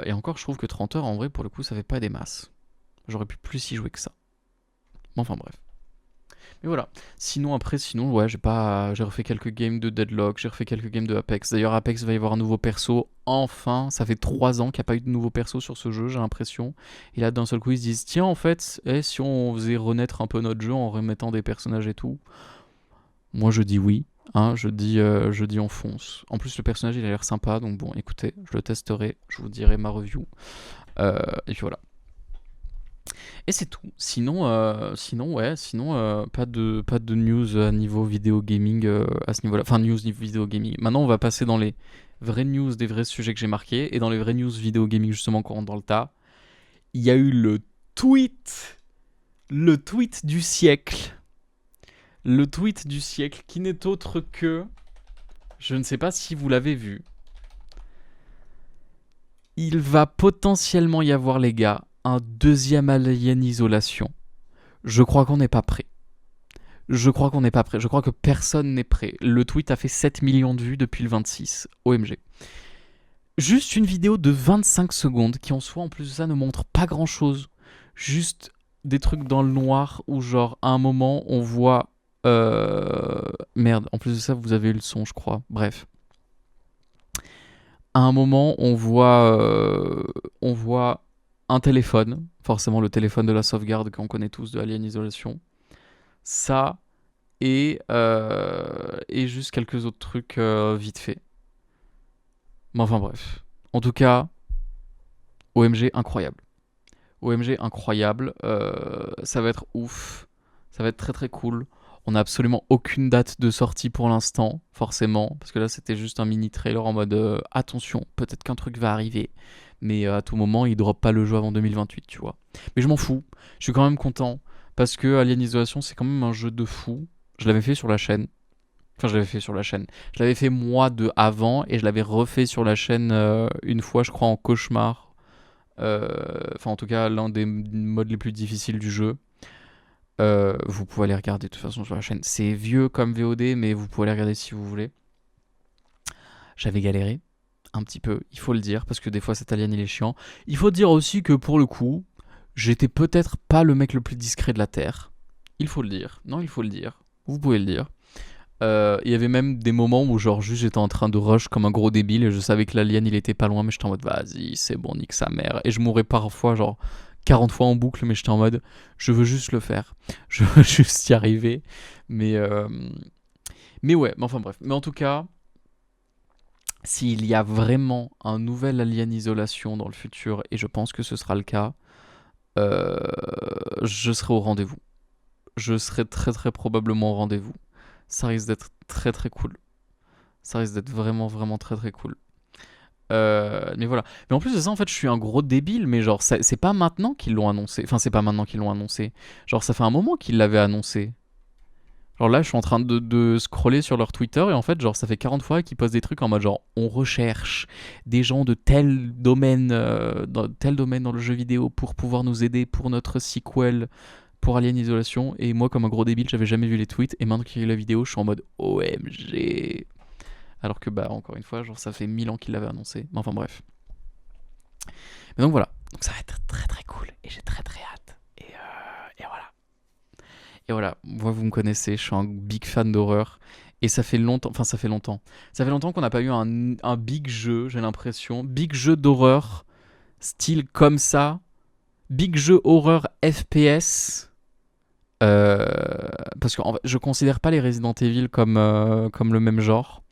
Et encore, je trouve que 30 heures, en vrai, pour le coup, ça fait pas des masses. J'aurais pu plus y jouer que ça. Mais enfin bref. Mais voilà. Sinon, ouais, j'ai refait quelques games de Deadlock, j'ai refait quelques games de Apex. D'ailleurs, Apex va y avoir un nouveau perso. Enfin, ça fait 3 ans qu'il n'y a pas eu de nouveau perso sur ce jeu, j'ai l'impression. Et là, d'un seul coup, ils se disent, tiens, en fait, si on faisait renaître un peu notre jeu en remettant des personnages et tout. Moi, je dis oui. Hein, je dis on fonce. En plus, le personnage, il a l'air sympa, donc bon, écoutez, je le testerai, je vous dirai ma review. Et puis voilà. Et c'est tout. Sinon, pas de news à niveau vidéo gaming à ce niveau-là. Enfin, news niveau vidéo gaming. Maintenant, on va passer dans les vraies news des vrais sujets que j'ai marqués. Et dans les vraies news vidéo gaming, justement, qu'on rentre dans le tas, il y a eu le tweet du siècle. Le tweet du siècle qui n'est autre que... Je ne sais pas si vous l'avez vu. Il va potentiellement y avoir, les gars, un deuxième Alien Isolation. Je crois qu'on n'est pas prêt. Je crois que personne n'est prêt. Le tweet a fait 7 millions de vues depuis le 26. OMG. Juste une vidéo de 25 secondes qui en soi, en plus de ça, ne montre pas grand-chose. Juste des trucs dans le noir où genre à un moment on voit... Merde, en plus de ça, vous avez eu le son, je crois. Bref. À un moment, on voit un téléphone, forcément le téléphone de la sauvegarde qu'on connaît tous de Alien Isolation. Ça, et juste quelques autres trucs vite fait. Mais enfin bref. En tout cas, OMG incroyable. OMG incroyable. Ça va être ouf. Ça va être très très cool. On n'a absolument aucune date de sortie pour l'instant, forcément. Parce que là, c'était juste un mini trailer en mode attention, peut-être qu'un truc va arriver. Mais à tout moment, il ne drop pas le jeu avant 2028, tu vois. Mais je m'en fous. Je suis quand même content. Parce que Alien Isolation, c'est quand même un jeu de fou. Je l'avais fait sur la chaîne. Enfin, je l'avais fait sur la chaîne. Je l'avais fait moi de avant et je l'avais refait sur la chaîne une fois, je crois, en cauchemar. Enfin, en tout cas, l'un des modes les plus difficiles du jeu. Vous pouvez aller regarder de toute façon sur la chaîne. C'est vieux comme VOD, mais vous pouvez aller regarder si vous voulez. J'avais galéré un petit peu, il faut le dire, parce que des fois cet alien il est chiant. Il faut dire aussi que pour le coup, j'étais peut-être pas le mec le plus discret de la Terre. Il faut le dire. Non, il faut le dire. Vous pouvez le dire. Il y avait même des moments où genre juste j'étais en train de rush comme un gros débile et je savais que l'alien il était pas loin mais j'étais en mode vas-y c'est bon nique sa mère et je mourrais parfois genre 40 fois en boucle mais j'étais en mode je veux juste le faire, je veux juste y arriver mais ouais mais enfin bref, mais en tout cas s'il y a vraiment un nouvel Alien Isolation dans le futur et je pense que ce sera le cas, euh, je serai au rendez-vous, je serai très très probablement au rendez-vous. Ça risque d'être très très cool. Ça risque d'être vraiment vraiment très très cool. Mais voilà. Mais en plus de ça, en fait, je suis un gros débile. Mais genre, c'est pas maintenant qu'ils l'ont annoncé. Enfin, c'est pas maintenant qu'ils l'ont annoncé. Genre, ça fait un moment qu'ils l'avaient annoncé. Genre là, je suis en train de scroller sur leur Twitter et en fait, genre, ça fait 40 fois qu'ils postent des trucs en mode genre, on recherche des gens de tel domaine dans le jeu vidéo pour pouvoir nous aider pour notre sequel pour Alien Isolation. Et moi, comme un gros débile, j'avais jamais vu les tweets. Et maintenant qu'il y a eu la vidéo, je suis en mode OMG. Alors que, bah, encore une fois, genre, ça fait 1000 ans qu'il l'avait annoncé. Mais enfin, bref. Mais donc voilà. Donc ça va être très très cool. Et j'ai très très hâte. Et voilà. Et voilà. Moi, vous me connaissez, je suis un big fan d'horreur. Et ça fait longtemps. Enfin, ça fait longtemps. Ça fait longtemps qu'on n'a pas eu un big jeu, j'ai l'impression. Big jeu d'horreur. Style comme ça. Big jeu horreur FPS. Parce que en fait, je considère pas les Resident Evil comme le même genre.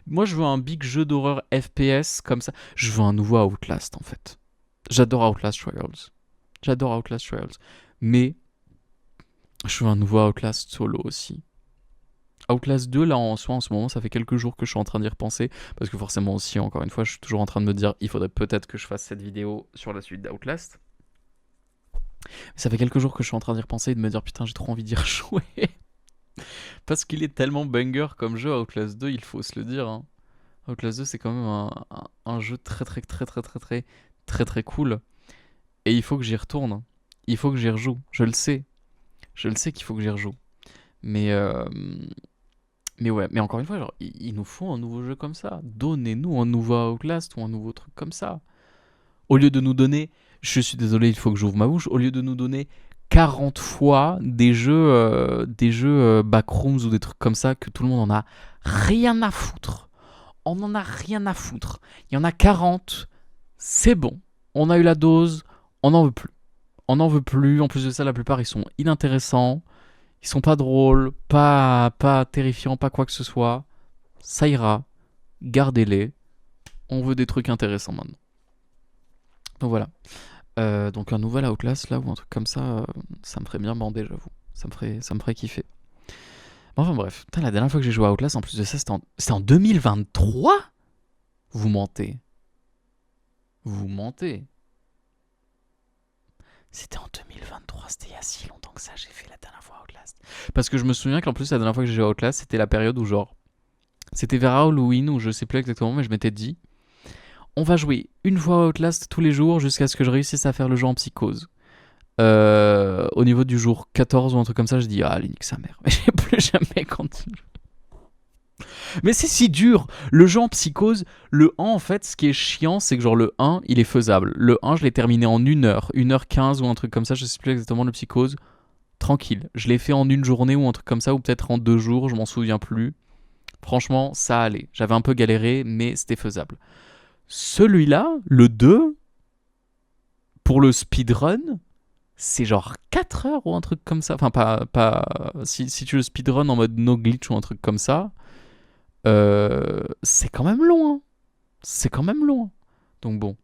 Moi, je veux un big jeu d'horreur FPS comme ça. Je veux un nouveau Outlast, en fait. J'adore Outlast Trials. J'adore Outlast Trials. Mais je veux un nouveau Outlast solo aussi. Outlast 2, là, en soi, en ce moment, ça fait quelques jours que je suis en train d'y repenser. Parce que forcément aussi, encore une fois, je suis toujours en train de me dire, il faudrait peut-être que je fasse cette vidéo sur la suite d'Outlast. Ça fait quelques jours que je suis en train d'y repenser et de me dire, putain, j'ai trop envie d'y rejouer. Parce qu'il est tellement banger comme jeu, Outlast 2, il faut se le dire. Hein. Outlast 2, c'est quand même un jeu très très très très très très très très cool. Et il faut que j'y retourne. Il faut que j'y rejoue. Je le sais. Je le sais qu'il faut que j'y rejoue. Mais, ouais, mais encore une fois, genre, il nous faut un nouveau jeu comme ça. Donnez-nous un nouveau Outlast ou un nouveau truc comme ça. Au lieu de nous donner, je suis désolé, il faut que j'ouvre ma bouche, au lieu de nous donner 40 fois des jeux backrooms ou des trucs comme ça que tout le monde en a rien à foutre. On en a rien à foutre. Il y en a 40, c'est bon. On a eu la dose, on n'en veut plus. On n'en veut plus. En plus de ça, la plupart, ils sont inintéressants. Ils sont pas drôles, pas terrifiants, pas quoi que ce soit. ça ira, gardez-les, on veut des trucs intéressants maintenant. Donc voilà. Donc un nouvel Outlast là ou un truc comme ça me ferait bien bander, j'avoue. Ça me ferait kiffer. Enfin bref, putain, la dernière fois que j'ai joué à Outlast, en plus de ça, c'était en 2023. Vous mentez. Vous mentez. C'était en 2023, c'était il y a si longtemps que ça, j'ai fait la dernière fois Outlast. Parce que je me souviens qu'en plus, la dernière fois que j'ai joué à Outlast, c'était la période où genre... C'était vers Halloween, ou je sais plus exactement, mais je m'étais dit... On va jouer une fois à Outlast tous les jours jusqu'à ce que je réussisse à faire le jeu en psychose. Au niveau du jour 14 ou un truc comme ça, je dis, ah, nique sa mère. Mais j'ai plus jamais continué. Mais c'est si dur. Le jeu en psychose, le 1, en fait, ce qui est chiant, c'est que genre le 1, il est faisable. Le 1, je l'ai terminé en 1h15 ou un truc comme ça, je sais plus exactement le psychose. Tranquille. Je l'ai fait en une journée ou un truc comme ça, ou peut-être en 2 jours, je m'en souviens plus. Franchement, ça allait. J'avais un peu galéré, mais c'était faisable. Celui-là, le 2, pour le speedrun, c'est genre 4 heures ou un truc comme ça. Enfin, pas si tu le speedrun en mode no glitch ou un truc comme ça, c'est quand même long. Hein. C'est quand même long. Hein. Donc bon.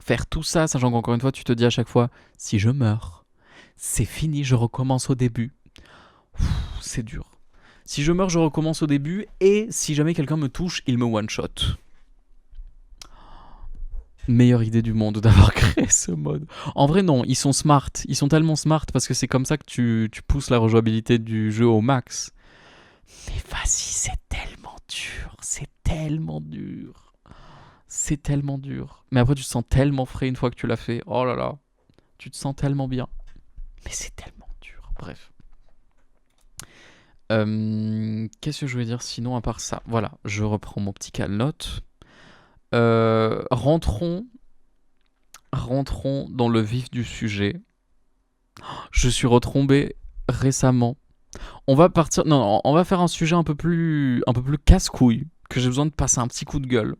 Faire tout ça, sachant qu'encore une fois, tu te dis à chaque fois, si je meurs, c'est fini, je recommence au début. C'est dur. Si je meurs, je recommence au début, et si jamais quelqu'un me touche, il me one-shot. Meilleure idée du monde d'avoir créé ce mode. En vrai, non, ils sont smart. Ils sont tellement smart parce que c'est comme ça que tu pousses la rejouabilité du jeu au max. Mais vas-y, c'est tellement dur. C'est tellement dur. C'est tellement dur. Mais après, tu te sens tellement frais une fois que tu l'as fait. Oh là là. Tu te sens tellement bien. Mais c'est tellement dur. Bref. Qu'est-ce que je voulais dire sinon à part ça? Voilà, je reprends mon petit cal-note. Rentrons dans le vif du sujet. Je suis retombé récemment. On va partir. Non, on va faire un sujet un peu plus casse-couille, que j'ai besoin de passer un petit coup de gueule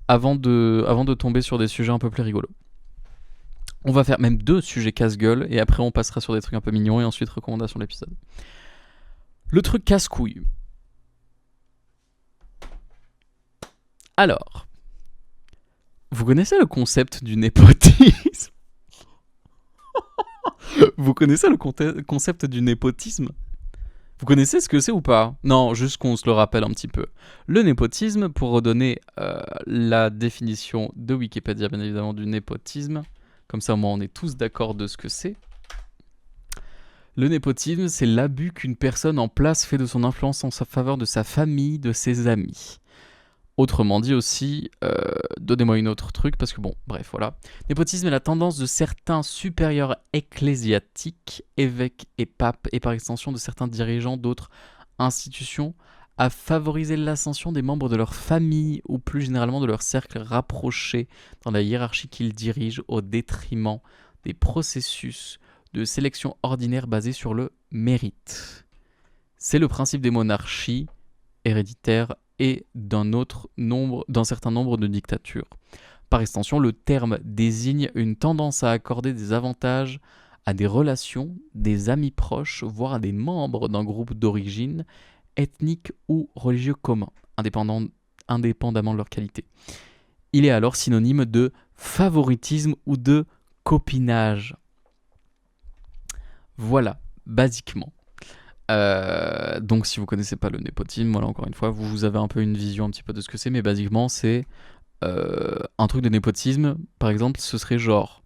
avant de tomber sur des sujets un peu plus rigolos. On va faire même 2 sujets casse-gueule et après on passera sur des trucs un peu mignons et ensuite recommandations de l'épisode. Le truc casse-couille. Alors, vous connaissez le concept du népotisme? Vous connaissez le concept du népotisme? Vous connaissez ce que c'est ou pas? Non, juste qu'on se le rappelle un petit peu. Le népotisme, pour redonner la définition de Wikipédia, bien évidemment, du népotisme, comme ça au moins on est tous d'accord de ce que c'est. Le népotisme, c'est l'abus qu'une personne en place fait de son influence en sa faveur de sa famille, de ses amis. Autrement dit aussi, donnez-moi une autre truc, parce que bon, bref, voilà. Népotisme est la tendance de certains supérieurs ecclésiastiques, évêques et papes, et par extension de certains dirigeants d'autres institutions, à favoriser l'ascension des membres de leur famille, ou plus généralement de leur cercle rapproché, dans la hiérarchie qu'ils dirigent, au détriment des processus de sélection ordinaire basés sur le mérite. C'est le principe des monarchies héréditaires et d'un certain nombre de dictatures. Par extension, le terme désigne une tendance à accorder des avantages à des relations, des amis proches, voire à des membres d'un groupe d'origine ethnique ou religieux commun, indépendamment de leur qualité. Il est alors synonyme de favoritisme ou de copinage. Voilà, basiquement. Donc si vous connaissez pas le népotisme, voilà, encore une fois, vous avez un peu une vision un petit peu de ce que c'est, mais basiquement c'est un truc de népotisme. Par exemple, ce serait genre,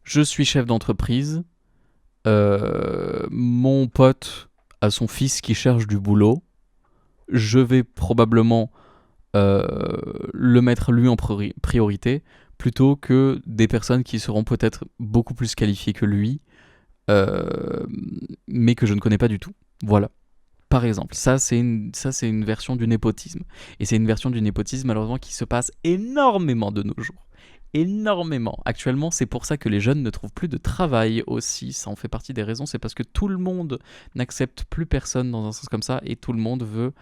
je suis chef d'entreprise, mon pote a son fils qui cherche du boulot, je vais probablement le mettre lui en priorité, plutôt que des personnes qui seront peut-être beaucoup plus qualifiées que lui, mais que je ne connais pas du tout. Voilà. Par exemple, ça c'est une version du népotisme. Et c'est une version du népotisme malheureusement qui se passe énormément de nos jours. Énormément. Actuellement, c'est pour ça que les jeunes ne trouvent plus de travail aussi. Ça en fait partie des raisons. C'est parce que tout le monde n'accepte plus personne dans un sens comme ça et tout le monde veut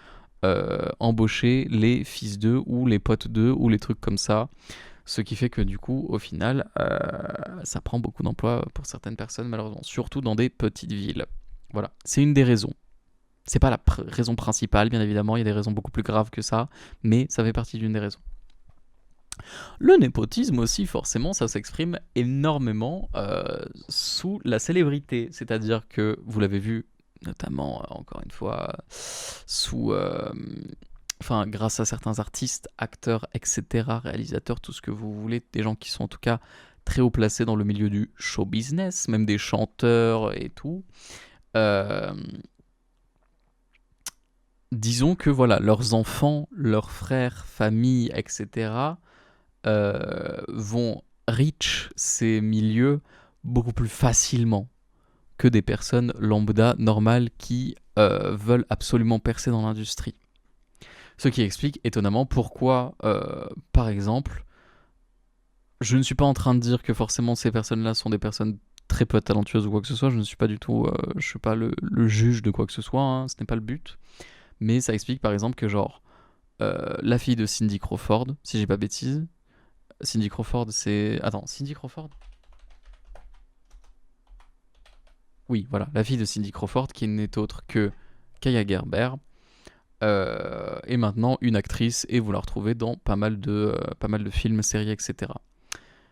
embaucher les fils d'eux ou les potes d'eux ou les trucs comme ça. Ce qui fait que du coup, au final, ça prend beaucoup d'emplois pour certaines personnes malheureusement. Surtout dans des petites villes. Voilà, c'est une des raisons. C'est pas la raison principale, bien évidemment, il y a des raisons beaucoup plus graves que ça, mais ça fait partie d'une des raisons. Le népotisme aussi, forcément, ça s'exprime énormément sous la célébrité. C'est-à-dire que, vous l'avez vu, notamment, encore une fois, sous... Enfin, grâce à certains artistes, acteurs, etc., réalisateurs, tout ce que vous voulez, des gens qui sont en tout cas très haut placés dans le milieu du show business, même des chanteurs et tout. Euh, Disons que voilà, leurs enfants, leurs frères, familles, etc., vont reach ces milieux beaucoup plus facilement que des personnes lambda normales qui veulent absolument percer dans l'industrie. Ce qui explique étonnamment pourquoi, par exemple, je ne suis pas en train de dire que forcément ces personnes-là sont des personnes très peu talentueuses ou quoi que ce soit. Je ne suis pas du tout, je suis pas le juge de quoi que ce soit. Hein, ce n'est pas le but. Mais ça explique par exemple que genre la fille de Cindy Crawford, si j'ai pas bêtise, Cindy Crawford, c'est... Attends, Cindy Crawford? Oui, voilà, la fille de Cindy Crawford, qui n'est autre que Kaya Gerber, est maintenant une actrice, et vous la retrouvez dans pas mal de films, séries, etc.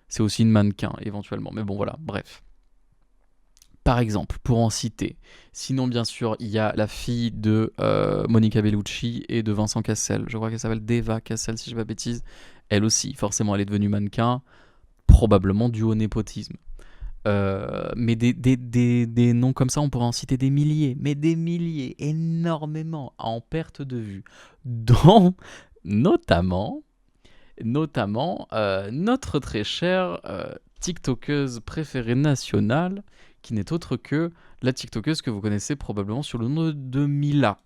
C'est aussi une mannequin, éventuellement, mais bon, voilà, bref. Par exemple, pour en citer. Sinon, bien sûr, il y a la fille de Monica Bellucci et de Vincent Cassel. Je crois qu'elle s'appelle Deva Cassel, si je ne dis pas bêtise. Elle aussi, forcément, elle est devenue mannequin, probablement dû au népotisme. Mais des noms comme ça, on pourrait en citer des milliers, mais des milliers, énormément, en perte de vue. Dont, notamment, notre très chère TikTokeuse préférée nationale, qui n'est autre que la TikTokeuse que vous connaissez probablement sur le nom de Mila.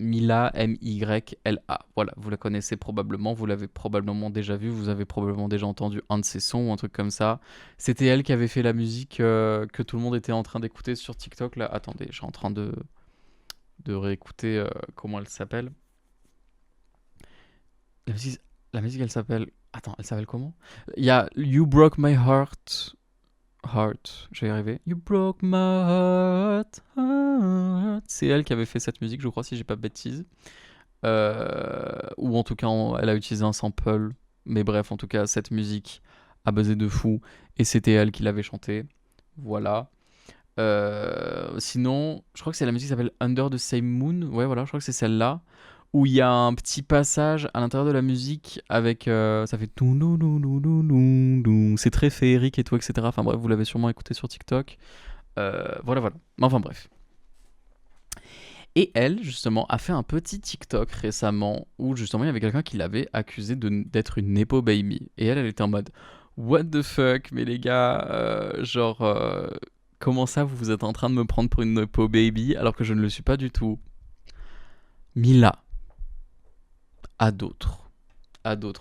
Mila, M-Y-L-A. Voilà, vous la connaissez probablement, vous l'avez probablement déjà vue, vous avez probablement déjà entendu un de ses sons ou un truc comme ça. C'était elle qui avait fait la musique que tout le monde était en train d'écouter sur TikTok. Là, attendez, je suis en train de réécouter comment elle s'appelle. La musique, elle s'appelle... Attends, elle s'appelle comment? Il y a You Broke My Heart. Heart, je vais y arriver. You broke my heart, heart. C'est elle qui avait fait cette musique, je crois, si j'ai pas de bêtises. Ou en tout cas, elle a utilisé un sample. Mais bref, en tout cas, cette musique a buzzé de fou. Et c'était elle qui l'avait chantée. Voilà. Sinon, je crois que c'est la musique qui s'appelle Under the Same Moon. Ouais, voilà, je crois que c'est celle-là. Où il y a un petit passage à l'intérieur de la musique avec. Ça fait. C'est très féerique et tout, etc. Enfin bref, vous l'avez sûrement écouté sur TikTok. Voilà, voilà. Enfin bref. Et elle, justement, a fait un petit TikTok récemment où justement il y avait quelqu'un qui l'avait accusé d'être une Nepo Baby. Et elle était en mode What the fuck, mais les gars, comment ça vous êtes en train de me prendre pour une Nepo Baby alors que je ne le suis pas du tout? Mila. À d'autres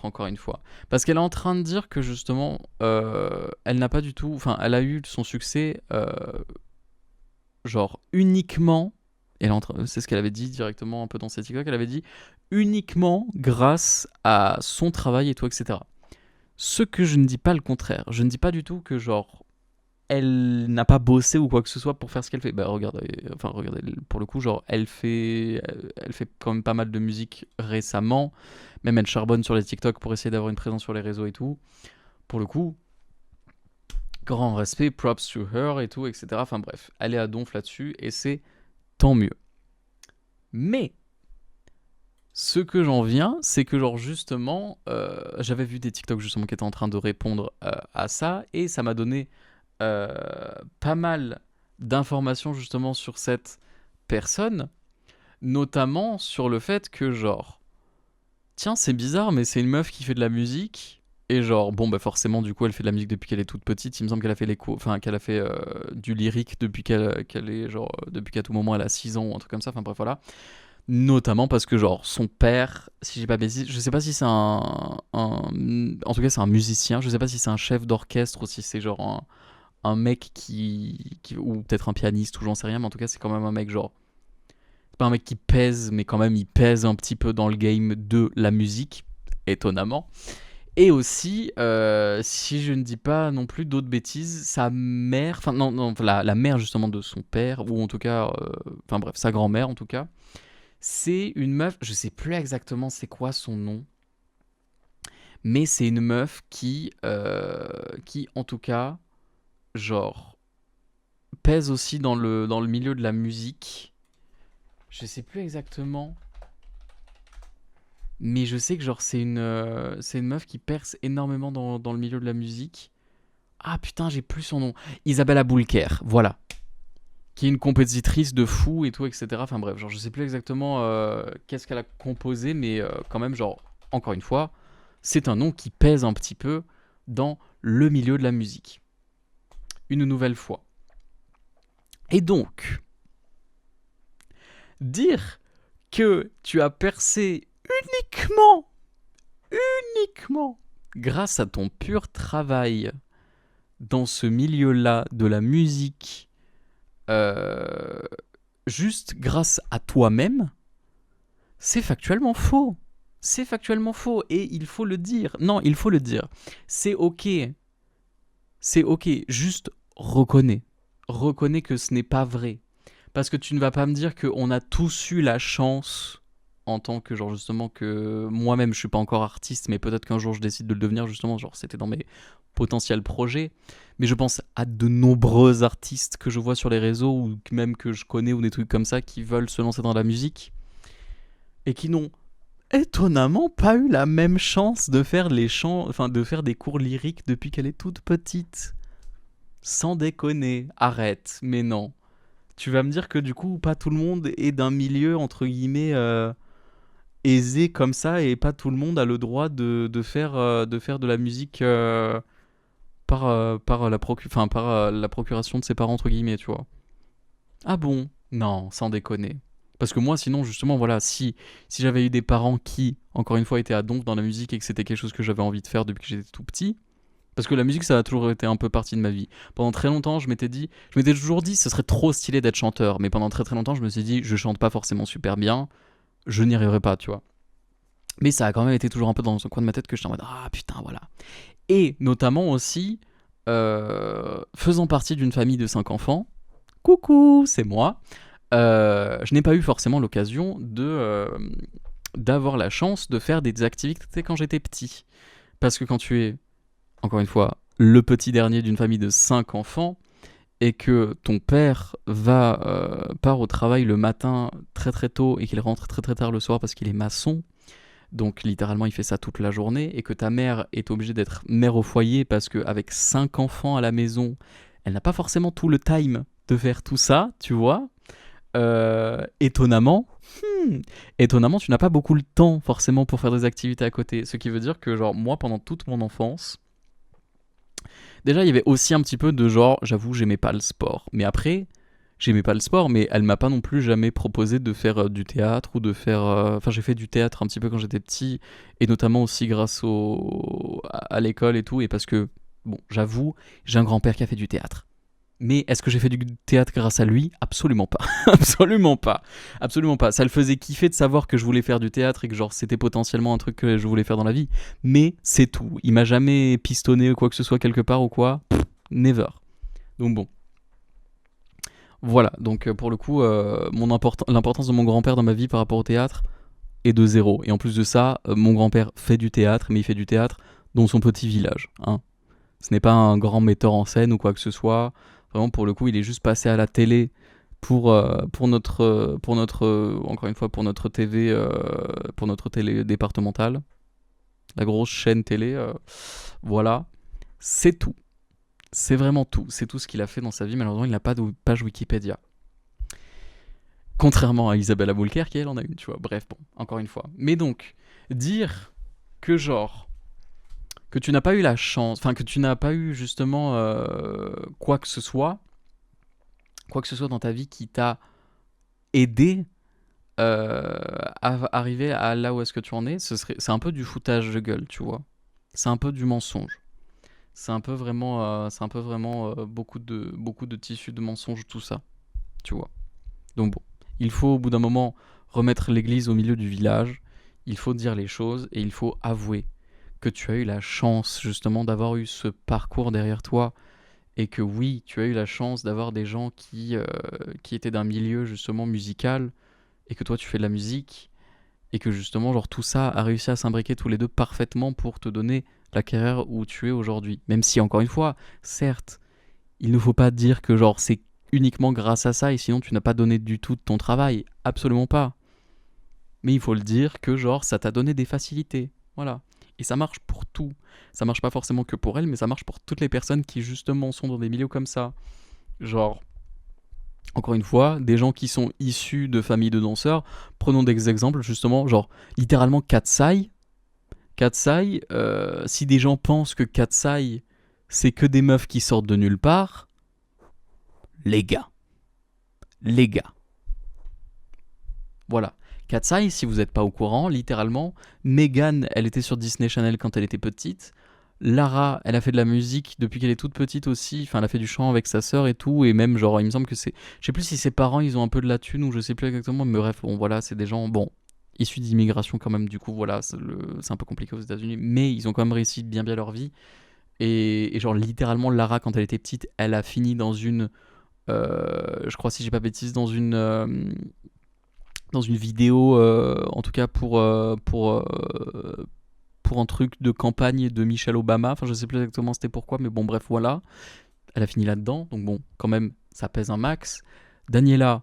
encore une fois. Parce qu'elle est en train de dire que justement, elle n'a pas du tout... Enfin, elle a eu son succès, genre, uniquement... C'est ce qu'elle avait dit directement un peu dans ses TikTok, elle avait dit uniquement grâce à son travail et tout, etc. Ce que je ne dis pas le contraire. Je ne dis pas du tout que, genre, elle n'a pas bossé ou quoi que ce soit pour faire ce qu'elle fait. Bah regardez, pour le coup, genre elle fait quand même pas mal de musique récemment. Même elle charbonne sur les TikTok pour essayer d'avoir une présence sur les réseaux et tout. Pour le coup, grand respect, props to her et tout, etc. Enfin bref, elle est à donf là-dessus et c'est tant mieux. Mais ce que j'en viens, c'est que genre justement, j'avais vu des TikTok justement qui étaient en train de répondre à ça et ça m'a donné pas mal d'informations justement sur cette personne, notamment sur le fait que genre, tiens c'est bizarre mais c'est une meuf qui fait de la musique et genre bon bah forcément du coup elle fait de la musique depuis qu'elle est toute petite. Il me semble qu'elle a fait qu'elle a fait du lyrique depuis qu'elle est genre depuis qu'à tout moment elle a 6 ans ou un truc comme ça. Enfin bref voilà. Notamment parce que genre son père, si j'ai pas bêtise, je sais pas si c'est en tout cas c'est un musicien. Je sais pas si c'est un chef d'orchestre ou si c'est genre un mec ou peut-être un pianiste ou j'en sais rien, mais en tout cas c'est quand même un mec genre, c'est pas un mec qui pèse, mais quand même il pèse un petit peu dans le game de la musique, étonnamment. Et aussi, si je ne dis pas non plus d'autres bêtises, sa mère, enfin non, non, la mère justement de son père, ou en tout cas, enfin bref, sa grand-mère en tout cas, c'est une meuf, je sais plus exactement c'est quoi son nom, mais c'est une meuf qui en tout cas, genre, pèse aussi dans le milieu de la musique. Je sais plus exactement, mais je sais que genre c'est une meuf qui perce énormément dans le milieu de la musique. Ah putain, j'ai plus son nom. Isabella Boulker, voilà. Qui est une compositrice de fou et tout, etc. Enfin bref, genre je sais plus exactement qu'est-ce qu'elle a composé, mais quand même, genre, encore une fois, c'est un nom qui pèse un petit peu dans le milieu de la musique. Une nouvelle fois. Et donc, dire que tu as percé uniquement, uniquement, grâce à ton pur travail dans ce milieu-là de la musique, euh, juste grâce à toi-même, c'est factuellement faux. C'est factuellement faux et il faut le dire. Non, il faut le dire. C'est ok. C'est ok. Juste reconnais. Reconnais que ce n'est pas vrai. Parce que tu ne vas pas me dire qu'on a tous eu la chance, en tant que genre justement que moi-même je suis pas encore artiste, mais peut-être qu'un jour je décide de le devenir justement, genre c'était dans mes potentiels projets. Mais je pense à de nombreux artistes que je vois sur les réseaux ou même que je connais ou des trucs comme ça qui veulent se lancer dans la musique et qui n'ont étonnamment pas eu la même chance de faire les chants, enfin de faire des cours lyriques depuis qu'elle est toute petite. Sans déconner, arrête, mais non. Tu vas me dire que du coup, pas tout le monde est d'un milieu entre guillemets aisé comme ça et pas tout le monde a le droit de faire de la musique par la procuration de ses parents entre guillemets, tu vois. Ah bon? Non, sans déconner. Parce que moi, sinon, justement, voilà, si j'avais eu des parents qui, encore une fois, étaient à donf dans la musique et que c'était quelque chose que j'avais envie de faire depuis que j'étais tout petit, parce que la musique, ça a toujours été un peu partie de ma vie. Pendant très longtemps, je m'étais toujours dit, ce serait trop stylé d'être chanteur, mais pendant très très longtemps, je me suis dit, je chante pas forcément super bien, je n'y arriverai pas, tu vois. Mais ça a quand même été toujours un peu dans un coin de ma tête que j'étais en mode, ah putain, voilà. Et notamment aussi, faisant partie d'une famille de 5 enfants, coucou, c'est moi, je n'ai pas eu forcément l'occasion d'avoir la chance de faire des activités quand j'étais petit. Parce que quand tu es, encore une fois, le petit dernier d'une famille de 5 enfants, et que ton père part au travail le matin très très tôt et qu'il rentre très très tard le soir parce qu'il est maçon, donc littéralement il fait ça toute la journée, et que ta mère est obligée d'être mère au foyer parce qu'avec 5 enfants à la maison, elle n'a pas forcément tout le time de faire tout ça, tu vois. Étonnamment, étonnamment, tu n'as pas beaucoup le temps forcément pour faire des activités à côté. Ce qui veut dire que, genre, moi, pendant toute mon enfance, déjà, il y avait aussi un petit peu de genre, j'avoue, j'aimais pas le sport. Mais après, j'aimais pas le sport, mais elle m'a pas non plus jamais proposé de faire du théâtre ou de faire. Enfin, j'ai fait du théâtre un petit peu quand j'étais petit, et notamment aussi grâce à l'école et tout, et parce que, bon, j'avoue, j'ai un grand-père qui a fait du théâtre. Mais est-ce que j'ai fait du théâtre grâce à lui? Absolument pas. Absolument pas. Absolument pas. Ça le faisait kiffer de savoir que je voulais faire du théâtre et que genre c'était potentiellement un truc que je voulais faire dans la vie. Mais c'est tout. Il m'a jamais pistonné ou quoi que ce soit quelque part ou quoi. Never. Donc bon. Voilà. Donc pour le coup, l'importance de mon grand-père dans ma vie par rapport au théâtre est de zéro. Et en plus de ça, mon grand-père fait du théâtre, mais il fait du théâtre dans son petit village. Hein. Ce n'est pas un grand metteur en scène ou quoi que ce soit. Vraiment, pour le coup, il est juste passé à la télé encore une fois, pour notre télé départementale, la grosse chaîne télé. Voilà, c'est tout. C'est vraiment tout. C'est tout ce qu'il a fait dans sa vie. Malheureusement, il n'a pas de page Wikipédia. Contrairement à Isabelle Aboulker, qui elle en a une, tu vois. Bref, bon, encore une fois. Mais donc, dire que genre que tu n'as pas eu la chance, enfin que tu n'as pas eu justement quoi que ce soit dans ta vie qui t'a aidé à arriver à là où est-ce que tu en es, c'est un peu du foutage de gueule, tu vois. C'est un peu du mensonge. C'est un peu vraiment beaucoup de tissus de mensonges, tout ça, tu vois. Donc bon, il faut au bout d'un moment remettre l'église au milieu du village, il faut dire les choses et il faut avouer que tu as eu la chance justement d'avoir eu ce parcours derrière toi et que oui, tu as eu la chance d'avoir des gens qui étaient d'un milieu justement musical et que toi tu fais de la musique et que justement genre tout ça a réussi à s'imbriquer tous les deux parfaitement pour te donner la carrière où tu es aujourd'hui. Même si encore une fois, certes, il ne faut pas dire que genre c'est uniquement grâce à ça et sinon tu n'as pas donné du tout de ton travail, absolument pas. Mais il faut le dire que genre ça t'a donné des facilités. Voilà. Et ça marche pour tout. Ça marche pas forcément que pour elle, mais ça marche pour toutes les personnes qui justement sont dans des milieux comme ça. Genre, encore une fois, des gens qui sont issus de familles de danseurs. Prenons des exemples justement, genre littéralement Katsai. Katsai, si des gens pensent que Katsai c'est que des meufs qui sortent de nulle part, les gars, les gars, voilà. Katsai, si vous n'êtes pas au courant, littéralement, Megan, elle était sur Disney Channel quand elle était petite. Lara, elle a fait de la musique depuis qu'elle est toute petite aussi. Enfin, elle a fait du chant avec sa sœur et tout. Et même, genre, il me semble que c'est. Je sais plus si ses parents, ils ont un peu de la thune ou je sais plus exactement. Mais bref, bon, voilà, c'est des gens, bon, issus d'immigration quand même. Du coup, voilà, c'est un peu compliqué aux États-Unis. Mais ils ont quand même réussi bien leur vie. Et genre, littéralement, Lara, quand elle était petite, elle a fini dans une. Je crois, si j'ai pas bêtise, dans une vidéo, en tout cas pour un truc de campagne de Michelle Obama. Enfin, je sais plus exactement c'était pourquoi, mais bon, bref, voilà. Elle a fini là-dedans, donc bon, quand même, ça pèse un max. Daniela,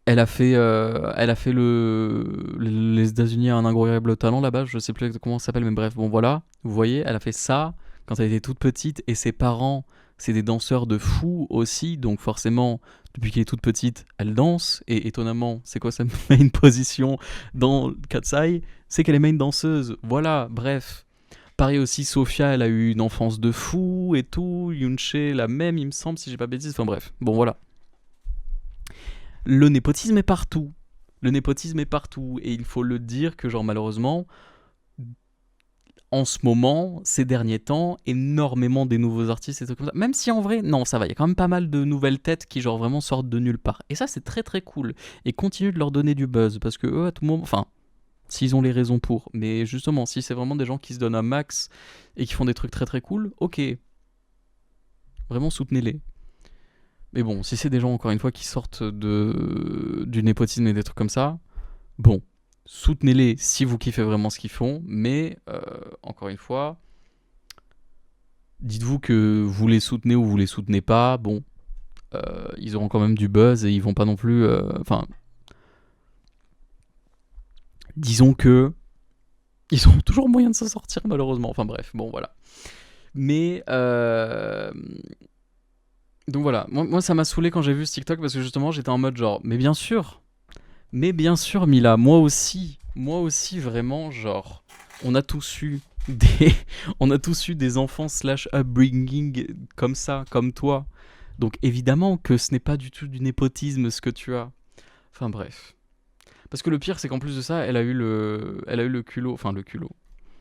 elle a fait les États-Unis a un incroyable talent là-bas. Je sais plus exactement comment ça s'appelle, mais bref, bon, voilà. Vous voyez, elle a fait ça quand elle était toute petite, et ses parents, c'est des danseurs de fou aussi, donc forcément, depuis qu'elle est toute petite, elle danse. Et étonnamment, c'est quoi sa main position dans Katsai? C'est qu'elle est main danseuse. Voilà, bref. Pareil aussi, Sophia, elle a eu une enfance de fou et tout. Yunche, la même, il me semble, si j'ai pas bêtise. Enfin bref, bon voilà. Le népotisme est partout. Le népotisme est partout. Et il faut le dire que, genre, malheureusement, en ce moment, ces derniers temps, énormément des nouveaux artistes et trucs comme ça. Même si en vrai, non, ça va. Il y a quand même pas mal de nouvelles têtes qui, genre, vraiment sortent de nulle part. Et ça, c'est très très cool. Et continue de leur donner du buzz. Parce que eux, à tout moment. Enfin, s'ils ont les raisons pour. Mais justement, si c'est vraiment des gens qui se donnent un max et qui font des trucs très très cool, ok. Vraiment, soutenez-les. Mais bon, si c'est des gens, encore une fois, qui sortent du népotisme et des trucs comme ça, bon, soutenez-les si vous kiffez vraiment ce qu'ils font, mais encore une fois, dites-vous que vous les soutenez ou vous les soutenez pas, bon, ils auront quand même du buzz et ils vont pas non plus. Enfin, disons que ils ont toujours moyen de s'en sortir, malheureusement. Enfin bref, bon voilà. Mais donc voilà, moi ça m'a saoulé quand j'ai vu ce TikTok parce que justement j'étais en mode genre, mais bien sûr Mila, moi aussi vraiment genre, on a tous eu des, on a tous eu des enfants slash upbringing comme ça, comme toi. Donc évidemment que ce n'est pas du tout du népotisme ce que tu as. Enfin bref. Parce que le pire c'est qu'en plus de ça, elle a eu le culot, enfin le culot.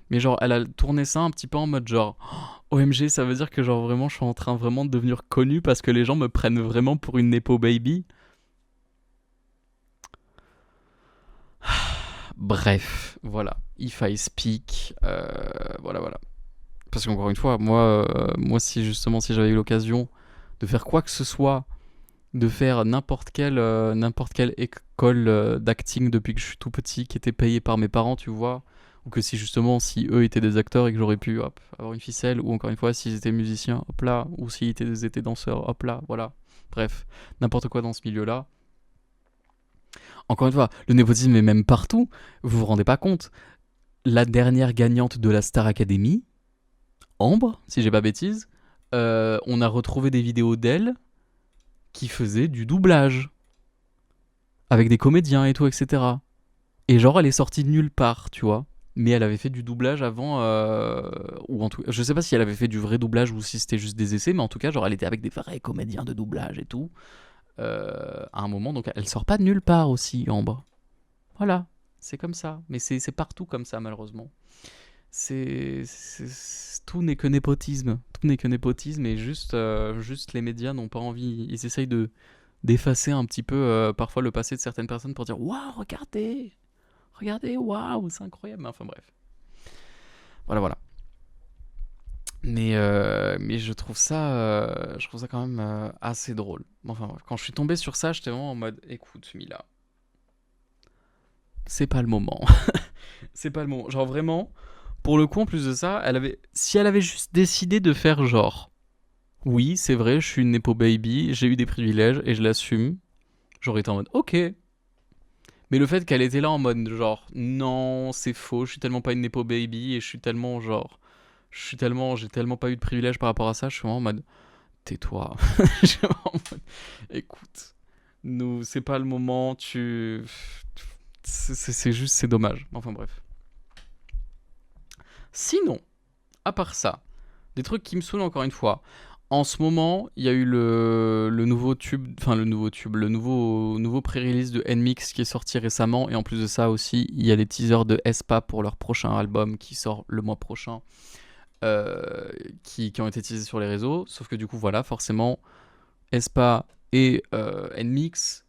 Mais genre, elle a tourné ça un petit peu en mode genre, oh, OMG, ça veut dire que genre vraiment, je suis en train vraiment de devenir connu parce que les gens me prennent vraiment pour une Nepo Baby. Bref, voilà. If I speak, voilà, voilà. Parce qu'encore une fois, moi si justement, si j'avais eu l'occasion de faire quoi que ce soit, de faire n'importe quelle école d'acting depuis que je suis tout petit, qui était payée par mes parents, tu vois, ou que si justement, si eux étaient des acteurs et que j'aurais pu hop, avoir une ficelle, ou encore une fois, s'ils étaient musiciens, hop là, ou s'ils étaient danseurs, hop là, voilà. Bref, n'importe quoi dans ce milieu-là. Encore une fois, le népotisme est même partout, vous vous rendez pas compte. La dernière gagnante de la Star Academy, Ambre, si j'ai pas bêtise, on a retrouvé des vidéos d'elle qui faisait du doublage avec des comédiens et tout, etc. Et genre, elle est sortie de nulle part, tu vois. Mais elle avait fait du doublage avant, ou en tout, je sais pas si elle avait fait du vrai doublage ou si c'était juste des essais, mais en tout cas, genre, elle était avec des vrais comédiens de doublage et tout. À un moment, donc elle sort pas de nulle part aussi, Ambre. Voilà, c'est comme ça. Mais c'est partout comme ça, malheureusement. Tout n'est que népotisme. Tout n'est que népotisme et juste les médias n'ont pas envie. Ils essayent d'effacer un petit peu parfois le passé de certaines personnes pour dire waouh, regardez, waouh, c'est incroyable. Enfin bref. Voilà, voilà. Mais je trouve ça quand même assez drôle. Enfin, bref, quand je suis tombé sur ça, j'étais vraiment en mode, écoute, Mila, c'est pas le moment. C'est pas le moment. Genre vraiment, pour le coup, en plus de ça, si elle avait juste décidé de faire genre, oui, c'est vrai, je suis une Nepo Baby, j'ai eu des privilèges et je l'assume, j'aurais été en mode, ok. Mais le fait qu'elle était là en mode genre, non, c'est faux, je suis tellement pas une Nepo Baby et je suis tellement genre, j'ai tellement pas eu de privilèges par rapport à ça, je suis vraiment en mode, tais-toi. Je suis vraiment en mode, écoute, nous, c'est pas le moment, c'est juste, c'est dommage. Enfin bref. Sinon, à part ça, des trucs qui me saoulent encore une fois. En ce moment, il y a eu le nouveau tube, enfin le nouveau pré-release de NMIX qui est sorti récemment. Et en plus de ça aussi, il y a les teasers de aespa pour leur prochain album qui sort le mois prochain, qui ont été teasés sur les réseaux. Sauf que du coup, voilà, forcément, aespa et NMIX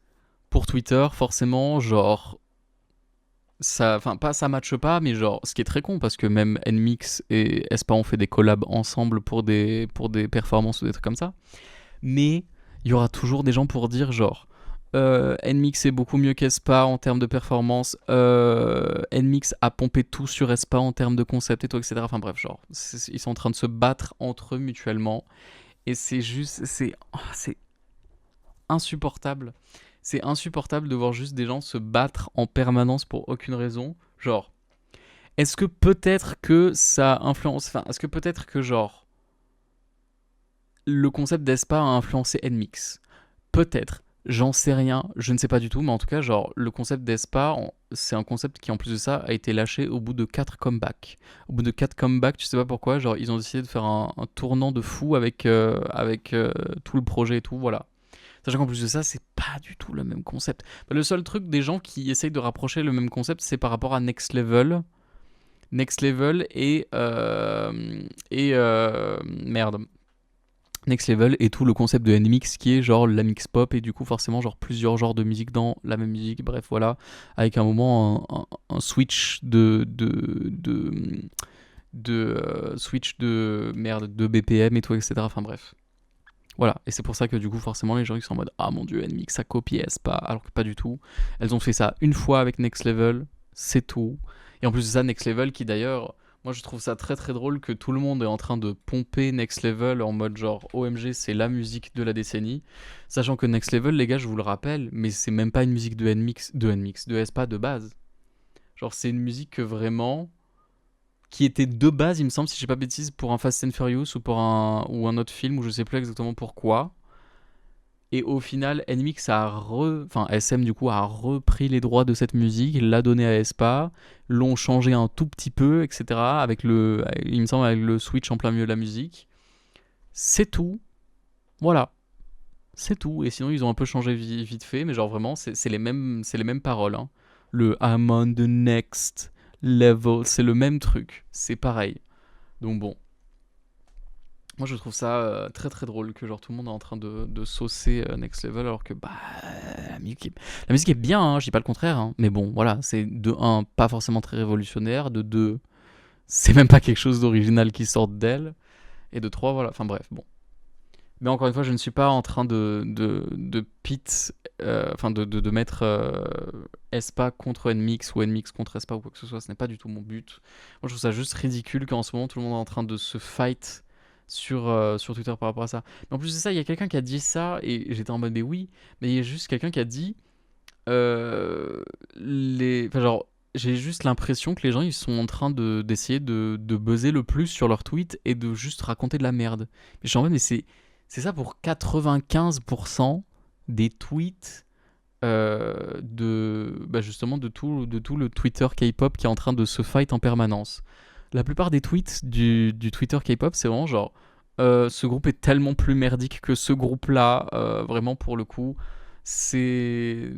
pour Twitter, forcément, genre, ça, enfin pas ça matche pas, mais genre ce qui est très con parce que même NMIX et aespa ont fait des collabs ensemble pour des performances ou des trucs comme ça, mais il y aura toujours des gens pour dire genre NMIX est beaucoup mieux qu'aespa en termes de performance, NMIX a pompé tout sur aespa en termes de concept et tout, etc. Enfin bref, genre ils sont en train de se battre entre eux mutuellement et c'est juste c'est insupportable. C'est insupportable de voir juste des gens se battre en permanence pour aucune raison. Genre, est-ce que peut-être que ça influence. Enfin, est-ce que peut-être que, genre, le concept d'Espa a influencé NMIX? Peut-être. J'en sais rien, je ne sais pas du tout, mais en tout cas, genre, le concept d'Espa, c'est un concept qui, en plus de ça, a été lâché au bout de 4 comebacks. Au bout de 4 comebacks, tu sais pas pourquoi, genre, ils ont décidé de faire un tournant de fou avec tout le projet et tout, voilà. Sachant qu'en plus de ça, c'est pas du tout le même concept. Le seul truc des gens qui essayent de rapprocher le même concept, c'est par rapport à Next Level. Next Level merde. Next Level et tout le concept de NMix qui est genre la mix pop et du coup forcément genre plusieurs genres de musique dans la même musique, bref voilà, avec un moment un switch switch de merde de BPM et tout, etc. Enfin bref. Voilà, et c'est pour ça que du coup, forcément, les gens ils sont en mode ah mon dieu, NMIX a copié aespa, alors que pas du tout. Elles ont fait ça une fois avec Next Level, c'est tout. Et en plus de ça, Next Level qui d'ailleurs, moi je trouve ça très très drôle que tout le monde est en train de pomper Next Level en mode genre OMG, c'est la musique de la décennie. Sachant que Next Level, les gars, je vous le rappelle, mais c'est même pas une musique de aespa de base. Genre, c'est une musique que vraiment qui était de base, il me semble, si je dis pas de bêtises, pour un Fast and Furious ou pour un autre film, ou je sais plus exactement pourquoi. Et au final, NMIX enfin SM du coup a repris les droits de cette musique, l'a donné à aespa, l'ont changé un tout petit peu, etc. Avec il me semble avec le switch en plein milieu de la musique. C'est tout. Voilà. C'est tout. Et sinon, ils ont un peu changé vite fait, mais genre vraiment, c'est les mêmes paroles, hein. Le I'm on the next level, c'est le même truc. C'est pareil. Donc bon, moi je trouve ça très très drôle que genre tout le monde est en train de saucer Next Level alors que bah la musique est bien, hein, je dis pas le contraire, hein, mais bon voilà, c'est de un pas forcément très révolutionnaire, de deux c'est même pas quelque chose d'original qui sort d'elle, et de trois voilà, enfin bref bon. Mais encore une fois, je ne suis pas en train de pit, enfin de mettre aespa contre NMIX ou NMIX contre aespa ou quoi que ce soit, ce n'est pas du tout mon but. Moi je trouve ça juste ridicule qu'en ce moment tout le monde est en train de se fight sur Twitter par rapport à ça. Mais en plus de ça, il y a quelqu'un qui a dit ça, et j'étais en mode mais oui, mais il y a juste quelqu'un qui a dit enfin genre j'ai juste l'impression que les gens ils sont en train d'essayer de buzzer le plus sur leurs tweets et de juste raconter de la merde. Mais je suis en mode mais c'est ça pour 95% des tweets justement de tout le Twitter K-pop qui est en train de se fight en permanence. La plupart des tweets du Twitter K-pop, c'est vraiment genre ce groupe est tellement plus merdique que ce groupe-là, vraiment pour le coup. C'est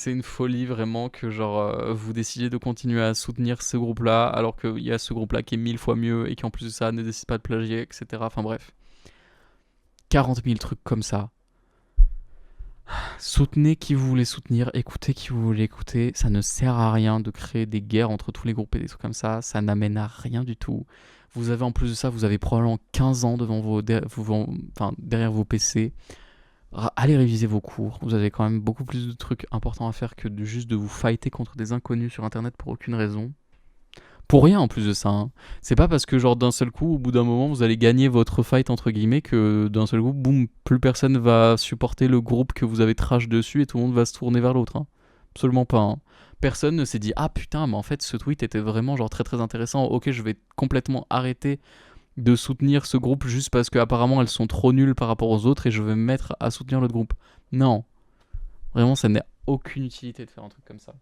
une folie vraiment que genre vous décidiez de continuer à soutenir ce groupe-là alors qu'il y a ce groupe-là qui est 1000 fois mieux et qui en plus de ça ne décide pas de plagier, etc. Enfin bref. 40 000 trucs comme ça. Soutenez qui vous voulez soutenir, écoutez qui vous voulez écouter. Ça ne sert à rien de créer des guerres entre tous les groupes et des trucs comme ça. Ça n'amène à rien du tout. Vous avez en plus de ça, vous avez probablement 15 ans devant derrière vos PC. Allez réviser vos cours. Vous avez quand même beaucoup plus de trucs importants à faire que juste de vous fighter contre des inconnus sur internet pour aucune raison. Pour rien en plus de ça. Hein. C'est pas parce que genre d'un seul coup, au bout d'un moment, vous allez gagner votre fight entre guillemets que d'un seul coup, boum, plus personne va supporter le groupe que vous avez trash dessus et tout le monde va se tourner vers l'autre. Hein. Absolument pas. Hein. Personne ne s'est dit ah putain, mais en fait ce tweet était vraiment genre très très intéressant. Ok, je vais complètement arrêter de soutenir ce groupe juste parce qu'apparemment elles sont trop nulles par rapport aux autres et je vais me mettre à soutenir l'autre groupe. Non, vraiment ça n'a aucune utilité de faire un truc comme ça.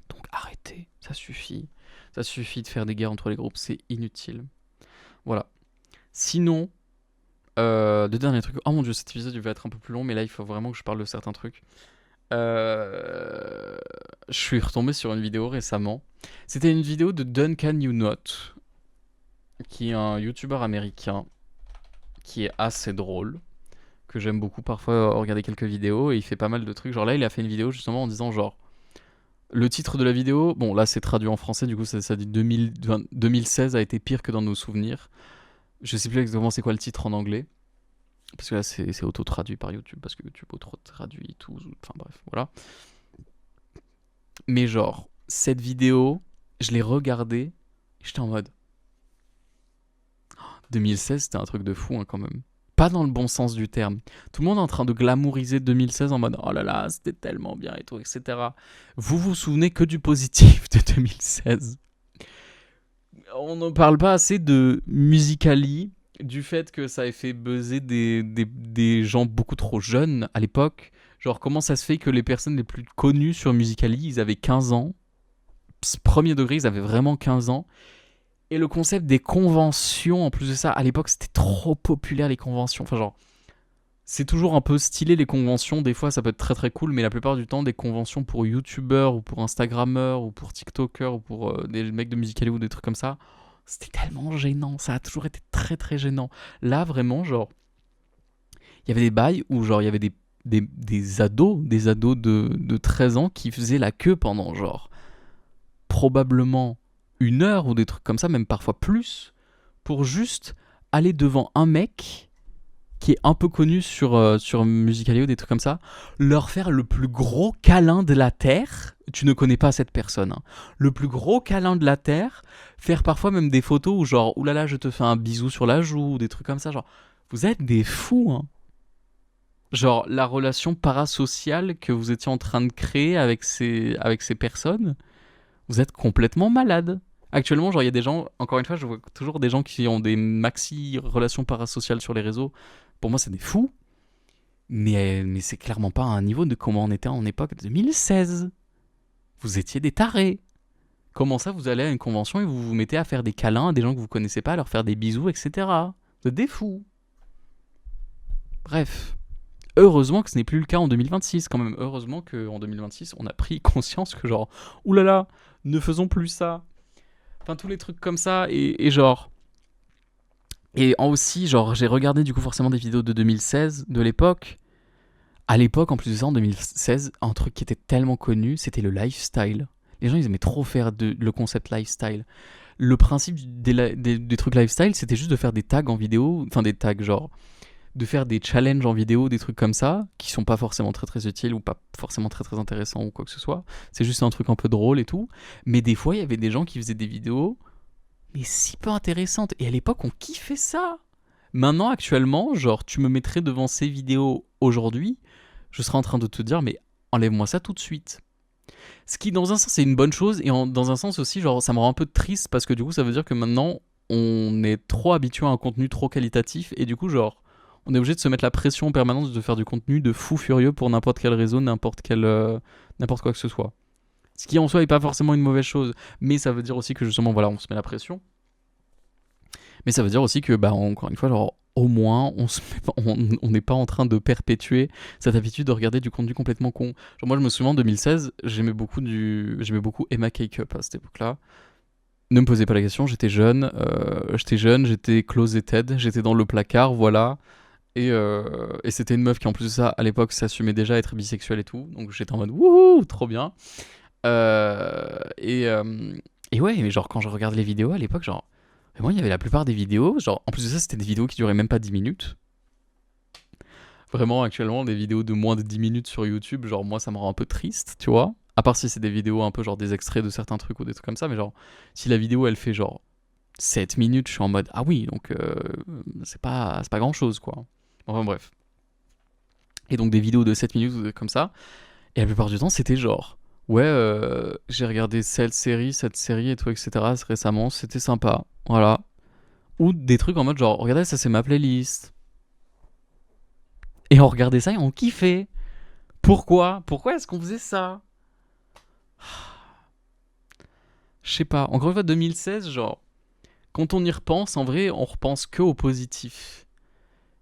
Donc arrêtez, ça suffit. Ça suffit de faire des guerres entre les groupes, c'est inutile. Voilà. Sinon, deux derniers trucs. Oh mon dieu, cet épisode il va être un peu plus long, mais là il faut vraiment que je parle de certains trucs. Je suis retombé sur une vidéo récemment. C'était une vidéo de Duncan You Not, qui est un youtubeur américain qui est assez drôle, que j'aime beaucoup parfois regarder quelques vidéos, et il fait pas mal de trucs. Genre là, il a fait une vidéo justement en disant genre le titre de la vidéo, bon là c'est traduit en français, du coup ça dit 2016 a été pire que dans nos souvenirs. Je sais plus exactement c'est quoi le titre en anglais. Parce que là c'est auto-traduit par YouTube, parce que YouTube auto-traduit tout. Enfin bref, voilà. Mais genre, cette vidéo, je l'ai regardée, et j'étais en mode 2016 c'était un truc de fou hein, quand même. Pas dans le bon sens du terme. Tout le monde est en train de glamouriser 2016 en mode oh là là, c'était tellement bien et tout, etc. Vous vous souvenez que du positif de 2016. On ne parle pas assez de Musical.ly, du fait que ça ait fait buzzer des gens beaucoup trop jeunes à l'époque. Genre, comment ça se fait que les personnes les plus connues sur Musical.ly, ils avaient 15 ans. Premier degré, ils avaient vraiment 15 ans. Et le concept des conventions, en plus de ça, à l'époque, c'était trop populaire, les conventions. Enfin, genre, c'est toujours un peu stylé, les conventions. Des fois, ça peut être très très cool, mais la plupart du temps, des conventions pour YouTubeurs, ou pour Instagrammeurs, ou pour TikTokers, ou pour des mecs de Musical.ly, ou des trucs comme ça, c'était tellement gênant. Ça a toujours été très très gênant. Là, vraiment, genre, il y avait des bails où, genre, il y avait des ados de 13 ans qui faisaient la queue pendant, genre, probablement 1 heure, ou des trucs comme ça, même parfois plus, pour juste aller devant un mec qui est un peu connu sur Musical.ly ou des trucs comme ça, leur faire le plus gros câlin de la Terre. Tu ne connais pas cette personne. Hein. Le plus gros câlin de la Terre. Faire parfois même des photos où genre, oulala, je te fais un bisou sur la joue, ou des trucs comme ça. Genre, vous êtes des fous. Hein. Genre, la relation parasociale que vous étiez en train de créer avec ces personnes, vous êtes complètement malade. Actuellement, genre, il y a des gens, encore une fois, je vois toujours des gens qui ont des maxi relations parasociales sur les réseaux. Pour moi, c'est des fous. Mais c'est clairement pas un niveau de comment on était en époque 2016. Vous étiez des tarés. Comment ça, vous allez à une convention et vous vous mettez à faire des câlins à des gens que vous connaissez pas, à leur faire des bisous, etc. Vous êtes des fous. Bref. Heureusement que ce n'est plus le cas en 2026, quand même. Heureusement qu'en 2026, on a pris conscience que genre, oulala, ne faisons plus ça. Enfin, tous les trucs comme ça, et genre... Et aussi, genre, j'ai regardé du coup forcément des vidéos de 2016, de l'époque. À l'époque, en plus de ça, en 2016, un truc qui était tellement connu, c'était le lifestyle. Les gens, ils aimaient trop faire le concept lifestyle. Le principe des trucs lifestyle, c'était juste de faire des tags en vidéo, enfin des tags genre, de faire des challenges en vidéo, des trucs comme ça, qui sont pas forcément très très utiles ou pas forcément très très intéressants ou quoi que ce soit. C'est juste un truc un peu drôle et tout. Mais des fois, il y avait des gens qui faisaient des vidéos, mais si peu intéressantes. Et à l'époque, on kiffait ça. Maintenant, actuellement, genre, tu me mettrais devant ces vidéos aujourd'hui, je serais en train de te dire, mais enlève-moi ça tout de suite. Ce qui, dans un sens, c'est une bonne chose, et dans un sens aussi, genre, ça me rend un peu triste, parce que du coup, ça veut dire que maintenant, on est trop habitué à un contenu trop qualitatif, et du coup, genre, on est obligé de se mettre la pression en permanence de faire du contenu de fou furieux pour n'importe quel réseau, n'importe quoi que ce soit. Ce qui, en soi, n'est pas forcément une mauvaise chose, mais ça veut dire aussi que, justement, voilà, on se met la pression. Mais ça veut dire aussi que, bah, encore une fois, genre, au moins, on n'est pas en train de perpétuer cette habitude de regarder du contenu complètement con. Genre, moi, je me souviens en 2016, j'aimais beaucoup Emma Cake-up à cette époque-là. Ne me posez pas la question, j'étais jeune, j'étais closeted, j'étais dans le placard, voilà. Et c'était une meuf qui, en plus de ça, à l'époque, s'assumait déjà être bisexuelle et tout. Donc j'étais en mode wouhou, trop bien. Euh, et, euh, et ouais, mais genre, quand je regarde les vidéos à l'époque, genre, moi, il y avait la plupart des vidéos. Genre, en plus de ça, c'était des vidéos qui duraient même pas 10 minutes. Vraiment, actuellement, des vidéos de moins de 10 minutes sur YouTube, genre, moi, ça me rend un peu triste, tu vois. À part si c'est des vidéos un peu genre des extraits de certains trucs ou des trucs comme ça, mais genre, si la vidéo elle fait genre 7 minutes, je suis en mode ah oui, donc c'est pas grand chose quoi. Enfin bref. Et donc des vidéos de 7 minutes ou comme ça, et la plupart du temps c'était genre ouais, j'ai regardé cette série et tout, etc. récemment, c'était sympa, voilà. Ou des trucs en mode genre regardez, ça c'est ma playlist. Et on regardait ça et on kiffait. Pourquoi est-ce qu'on faisait ça? Je sais pas. Encore une fois, 2016, genre, quand on y repense, en vrai, on repense que au positif.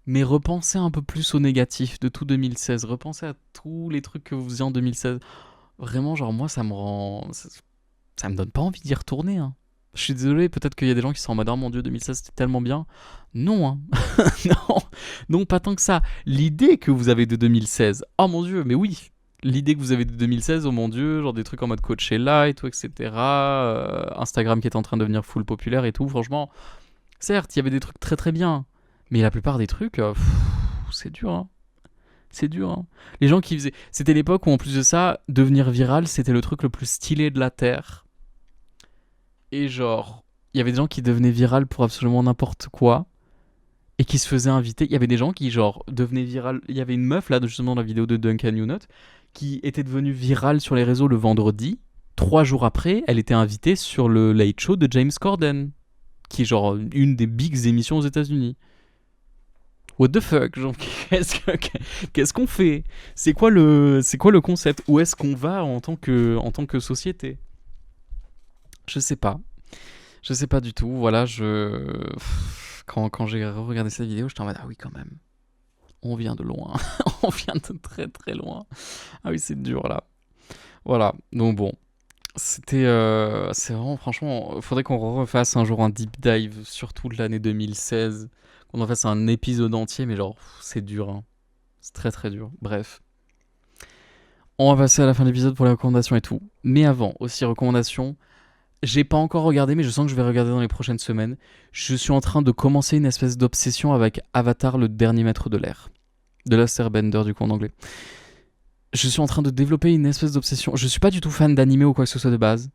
Mais repensez un peu plus au négatif de tout 2016. Repensez à tous les trucs que vous faisiez en 2016. Vraiment, genre, moi, ça me rend. Ça me donne pas envie d'y retourner, hein. Je suis désolé, peut-être qu'il y a des gens qui sont en mode oh mon dieu, 2016 c'était tellement bien. Non, hein. Non, non, pas tant que ça. L'idée que vous avez de 2016, oh mon dieu, mais oui. L'idée que vous avez de 2016, oh mon dieu, genre des trucs en mode Coachella et tout, etc. Instagram qui est en train de devenir full populaire et tout, franchement, certes, il y avait des trucs très très bien. Mais la plupart des trucs, c'est dur, hein. C'est dur, hein. Les gens qui faisaient. C'était l'époque où, en plus de ça, devenir viral, c'était le truc le plus stylé de la Terre. Et genre, il y avait des gens qui devenaient viral pour absolument n'importe quoi. Et qui se faisaient inviter. Il y avait des gens qui, genre, devenaient viral. Il y avait une meuf, là, justement, dans la vidéo de Duncan Younet, qui était devenue virale sur les réseaux le vendredi. 3 jours après, elle était invitée sur le Late Show de James Corden, qui est, genre, une des bigs émissions aux États-Unis. What the fuck, genre, qu'est-ce qu'on fait? C'est quoi le concept? Où est-ce qu'on va en tant que société? Je sais pas. Je sais pas du tout. Voilà, quand j'ai regardé cette vidéo, j'étais en mode ah oui, quand même. On vient de loin. On vient de très très loin. Ah oui, c'est dur là. Voilà. Donc bon. C'est vraiment, franchement, faudrait qu'on refasse un jour un deep dive sur toute l'année 2016. Qu'on en fasse un épisode entier, mais genre, c'est dur, hein. C'est très très dur. Bref. On va passer à la fin de l'épisode pour les recommandations et tout. Mais avant, aussi recommandations. J'ai pas encore regardé, mais je sens que je vais regarder dans les prochaines semaines. Je suis en train de commencer une espèce d'obsession avec Avatar, le dernier maître de l'air. De Last Airbender, du coup, en anglais. Je suis en train de développer une espèce d'obsession. Je suis pas du tout fan d'animé ou quoi que ce soit de base.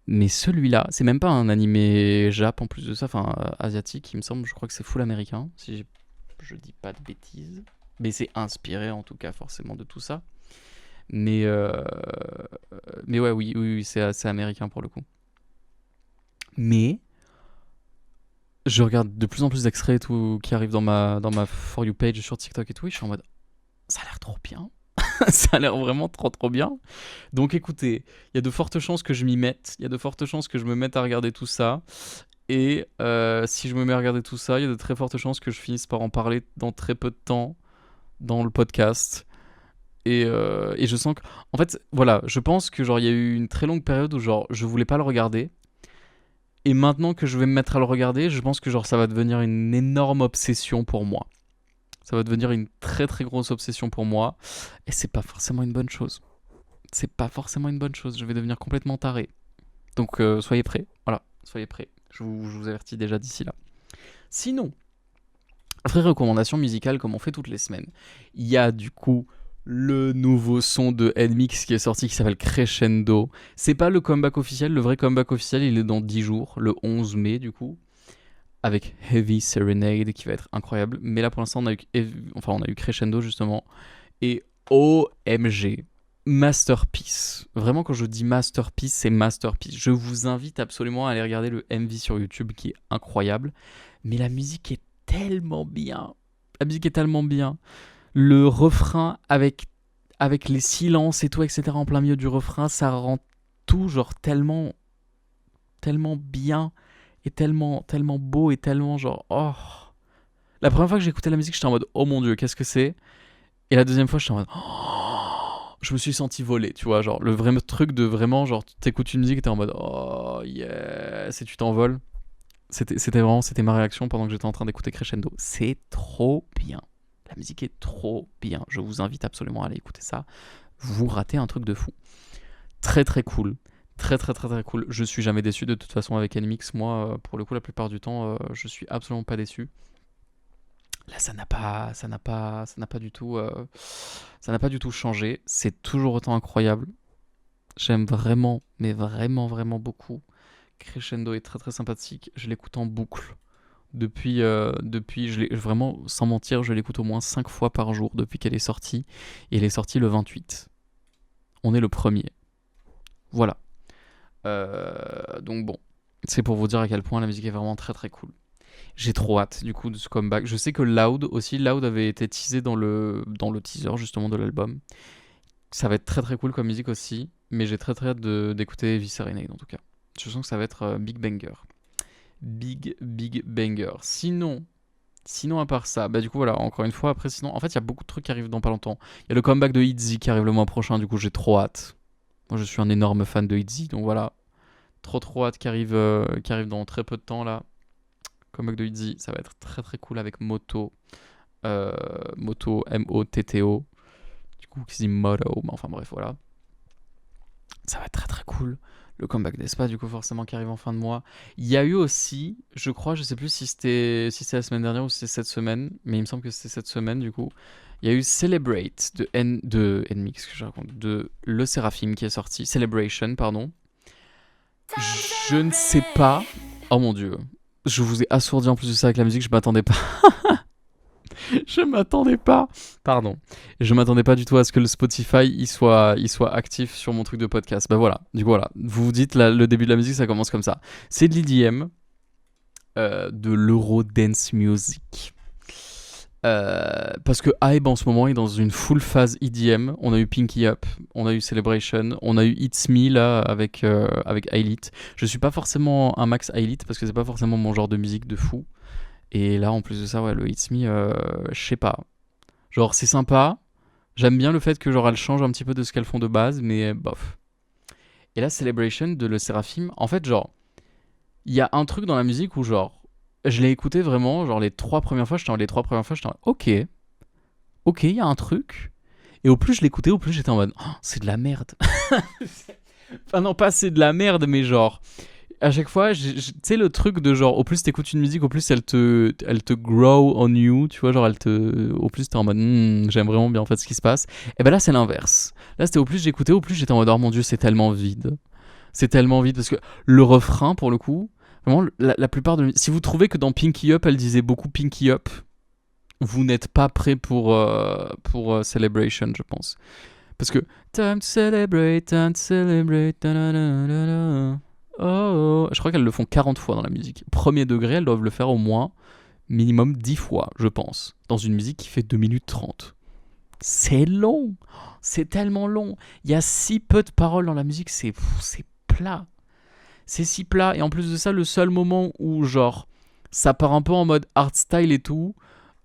Mais celui-là, c'est même pas un animé Jap en plus de ça, enfin asiatique, il me semble. Je crois que c'est full américain, si je dis pas de bêtises. Mais c'est inspiré en tout cas forcément de tout ça. Mais, mais ouais, oui, oui, oui, c'est américain pour le coup. Mais je regarde de plus en plus d'extraits et tout qui arrivent dans ma For You page sur TikTok et tout, et je suis en mode ça a l'air trop bien. Ça a l'air vraiment trop trop bien. Donc écoutez, il y a de fortes chances que je m'y mette, il y a de fortes chances que je me mette à regarder tout ça. Et si je me mets à regarder tout ça, il y a de très fortes chances que je finisse par en parler dans très peu de temps dans le podcast. Et je sens que. En fait, voilà, je pense que genre il y a eu une très longue période où genre je voulais pas le regarder. Et maintenant que je vais me mettre à le regarder, je pense que genre ça va devenir une énorme obsession pour moi. Ça va devenir une très très grosse obsession pour moi. Et c'est pas forcément une bonne chose. C'est pas forcément une bonne chose. Je vais devenir complètement taré. Donc soyez prêts. Voilà, soyez prêts. Je vous avertis déjà d'ici là. Sinon, vraie recommandation musicale comme on fait toutes les semaines. Il y a du coup le nouveau son de NMIX qui est sorti qui s'appelle Crescendo. C'est pas le comeback officiel, le vrai comeback officiel il est dans 10 jours, le 11 mai du coup, avec Heavy Serenade qui va être incroyable. Mais là pour l'instant on a eu Crescendo justement. Et OMG, masterpiece. Vraiment quand je dis masterpiece, c'est masterpiece. Je vous invite absolument à aller regarder le MV sur YouTube qui est incroyable. Mais la musique est tellement bien. La musique est tellement bien. Le refrain avec les silences et tout, etc. en plein milieu du refrain, ça rend tout genre tellement, tellement bien et tellement, tellement beau et tellement genre, oh. La première fois que j'ai écouté la musique, j'étais en mode, oh mon dieu, qu'est-ce que c'est? Et la deuxième fois, j'étais en mode, oh, je me suis senti voler, tu vois, genre le vrai truc de vraiment, genre, t'écoutes une musique et t'es en mode, oh yes, et tu t'envoles. C'était ma réaction pendant que j'étais en train d'écouter Crescendo. C'est trop bien. La musique est trop bien. Je vous invite absolument à aller écouter ça. Vous ratez un truc de fou. Très très cool. Très très très très cool. Je suis jamais déçu de toute façon avec NMix. Moi, pour le coup, la plupart du temps, je suis absolument pas déçu. Là, ça n'a pas du tout changé. C'est toujours autant incroyable. J'aime vraiment, mais vraiment, vraiment beaucoup. Crescendo est très très sympathique. Je l'écoute en boucle. Vraiment, sans mentir, je l'écoute au moins 5 fois par jour depuis qu'elle est sortie. Et elle est sortie le 28. On est le premier. Voilà. Donc bon, c'est pour vous dire à quel point la musique est vraiment très très cool. J'ai trop hâte du coup de ce comeback. Je sais que Loud avait été teasé dans le teaser justement de l'album. Ça va être très très cool comme musique aussi, mais j'ai très très hâte d'écouter Viscerenade en tout cas. Je sens que ça va être big banger. Big banger. Sinon à part ça, bah du coup voilà, encore une fois, après sinon, en fait il y a beaucoup de trucs qui arrivent dans pas longtemps. Il y a le comeback de ITZY qui arrive le mois prochain, du coup j'ai trop hâte. Moi je suis un énorme fan de ITZY, donc voilà, trop hâte qui arrive dans très peu de temps là. Comeback de ITZY, ça va être très très cool avec Moto, Moto Motto, du coup qui se dit Moto, mais enfin bref voilà. Ça va être très très cool. Le comeback d'Espa, du coup, forcément, qui arrive en fin de mois. Il y a eu aussi, je crois, je sais plus si c'est la semaine dernière ou si c'est cette semaine, mais il me semble que c'était cette semaine, du coup. Il y a eu Celebrate de NMIX, que je raconte, de Le Seraphim qui est sorti. Celebration, pardon. Je ne sais pas. Oh mon dieu. Je vous ai assourdi en plus de ça avec la musique, je m'attendais pas. Je m'attendais pas. Pardon. Je m'attendais pas du tout à ce que le Spotify il soit actif sur mon truc de podcast. Bah voilà. Du coup voilà. Vous vous dites le début de la musique ça commence comme ça. C'est de l'EDM, de l'Euro Dance Music. Parce que Hybe en ce moment est dans une full phase EDM. On a eu Pinky Up, on a eu Celebration, on a eu It's Me là avec Ailith. Je suis pas forcément un max Ailith parce que c'est pas forcément mon genre de musique de fou. Et là, en plus de ça, ouais, le It's Me, je sais pas. Genre, c'est sympa. J'aime bien le fait que genre elles changent un petit peu de ce qu'elles font de base, mais bof. Et là, Celebration de Le Seraphim, en fait, genre, il y a un truc dans la musique où genre, je l'ai écouté vraiment, genre les trois premières fois, j'étais en mode, ok, il y a un truc. Et au plus je l'écoutais, au plus j'étais en mode, oh, c'est de la merde. Enfin non, pas c'est de la merde, mais genre, à chaque fois, tu sais le truc de genre, au plus t'écoutes une musique, au plus elle te grow on you, tu vois, genre au plus t'es en mode, j'aime vraiment bien en fait ce qui se passe. Et ben là c'est l'inverse. Là c'était au plus j'écoutais, au plus j'étais en mode, oh mon dieu, c'est tellement vide. C'est tellement vide parce que le refrain pour le coup, vraiment la plupart de, si vous trouvez que dans Pinky Up elle disait beaucoup Pinky Up, vous n'êtes pas prêt pour Celebration, je pense. Parce que time to celebrate, oh, je crois qu'elles le font 40 fois dans la musique. Premier degré, elles doivent le faire au moins minimum 10 fois, je pense, dans une musique qui fait 2 minutes 30. C'est long, c'est tellement long. Il y a si peu de paroles dans la musique, c'est plat. C'est si plat. Et en plus de ça, le seul moment où, genre, ça part un peu en mode art style et tout,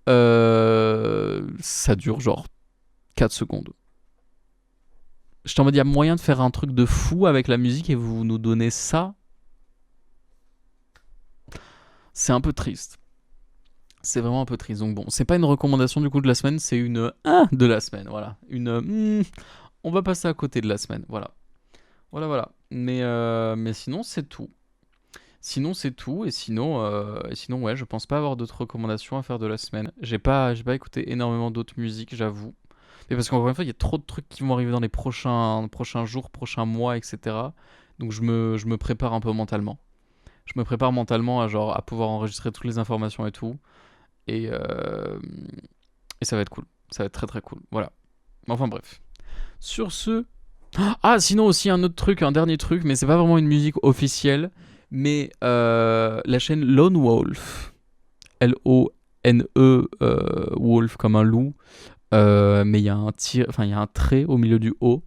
ça dure genre 4 secondes. Je t'en mode, il y a moyen de faire un truc de fou avec la musique et vous nous donnez ça. C'est un peu triste. C'est vraiment un peu triste. Donc bon, c'est pas une recommandation du coup de la semaine, c'est une de la semaine. Voilà. On va passer à côté de la semaine. Voilà. Voilà. Mais sinon, c'est tout. Sinon, c'est tout. Et sinon, ouais, je pense pas avoir d'autres recommandations à faire de la semaine. J'ai pas écouté énormément d'autres musiques, j'avoue. Mais parce qu'encore une fois, il y a trop de trucs qui vont arriver dans les prochains jours, prochains mois, etc. Donc je me prépare un peu mentalement. Je me prépare mentalement à pouvoir enregistrer toutes les informations et tout. Et ça va être cool. Ça va être très très cool. Voilà. Enfin bref. Sur ce. Ah, sinon aussi un autre truc, un dernier truc, mais c'est pas vraiment une musique officielle. Mais la chaîne Lone Wolf. Lone, Wolf comme un loup. Mais il y a il y a un trait au milieu du O.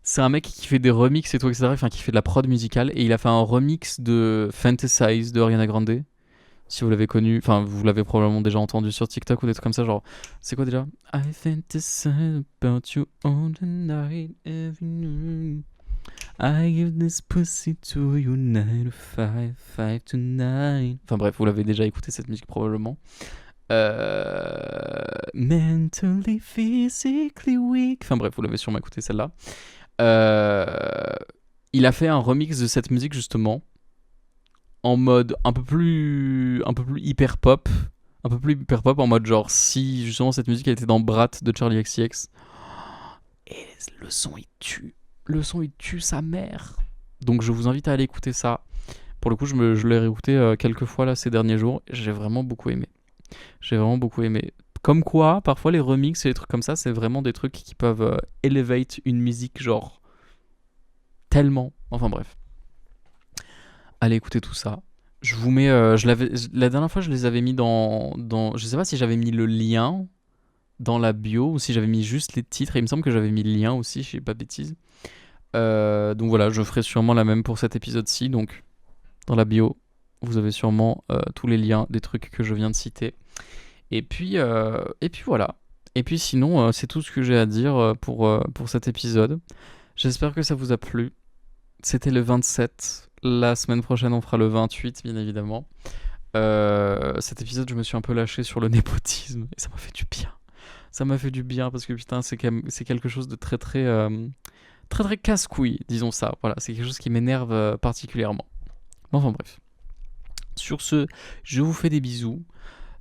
C'est un mec qui fait des remixes et tout, etc. Enfin, qui fait de la prod musicale. Et il a fait un remix de Fantasize de Ariana Grande. Si vous l'avez connu, enfin, vous l'avez probablement déjà entendu sur TikTok ou des trucs comme ça. Genre, c'est quoi déjà? I fantasize about you all the night, every night. I give this pussy to you 9 to 5, 5 to 9. Enfin bref, vous l'avez déjà écouté cette musique probablement. Mentally, physically weak. Enfin bref, vous l'avez sûrement écouté celle-là. Euh, il a fait un remix de cette musique justement en mode un peu plus hyper pop, un peu plus hyper pop en mode genre si justement cette musique a été dans Brat de Charlie XCX. Et le son il tue sa mère. Donc je vous invite à aller écouter ça. Pour le coup, je l'ai réécouté quelques fois là ces derniers jours. J'ai vraiment beaucoup aimé. J'ai vraiment beaucoup aimé. Comme quoi, parfois les remixes et les trucs comme ça, c'est vraiment des trucs qui peuvent elevate une musique genre tellement. Enfin bref, allez écouter tout ça. Je vous mets, la dernière fois je les avais mis je sais pas si j'avais mis le lien dans la bio ou si j'avais mis juste les titres. Et il me semble que j'avais mis le lien aussi, je sais pas de bêtises. Donc voilà, je ferai sûrement la même pour cet épisode-ci. Donc dans la bio, vous avez sûrement tous les liens des trucs que je viens de citer. Et puis voilà. Et puis sinon, c'est tout ce que j'ai à dire pour cet épisode. J'espère que ça vous a plu. C'était le 27. La semaine prochaine, on fera le 28, bien évidemment. Cet épisode, je me suis un peu lâché sur le népotisme. Et ça m'a fait du bien. Ça m'a fait du bien parce que putain, c'est quelque chose de très très très très casse-couille, disons ça. Voilà, c'est quelque chose qui m'énerve particulièrement. Enfin bref. Sur ce, je vous fais des bisous.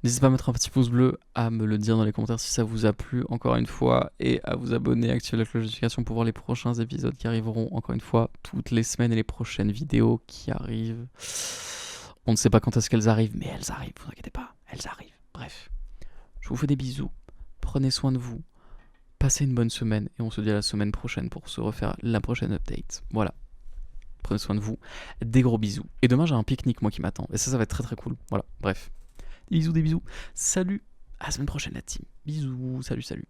N'hésitez pas à mettre un petit pouce bleu, à me le dire dans les commentaires si ça vous a plu encore une fois, et à vous abonner, activer la cloche de notification pour voir les prochains épisodes qui arriveront encore une fois toutes les semaines et les prochaines vidéos qui arrivent. On ne sait pas quand est-ce qu'elles arrivent, mais elles arrivent, vous inquiétez pas, elles arrivent. Bref, je vous fais des bisous, prenez soin de vous, passez une bonne semaine, et on se dit à la semaine prochaine pour se refaire la prochaine update. Voilà, prenez soin de vous, des gros bisous. Et demain j'ai un pique-nique moi qui m'attend, et ça va être très très cool. Voilà, bref. Des bisous, des bisous. Salut, à la semaine prochaine la team. Bisous, salut, salut.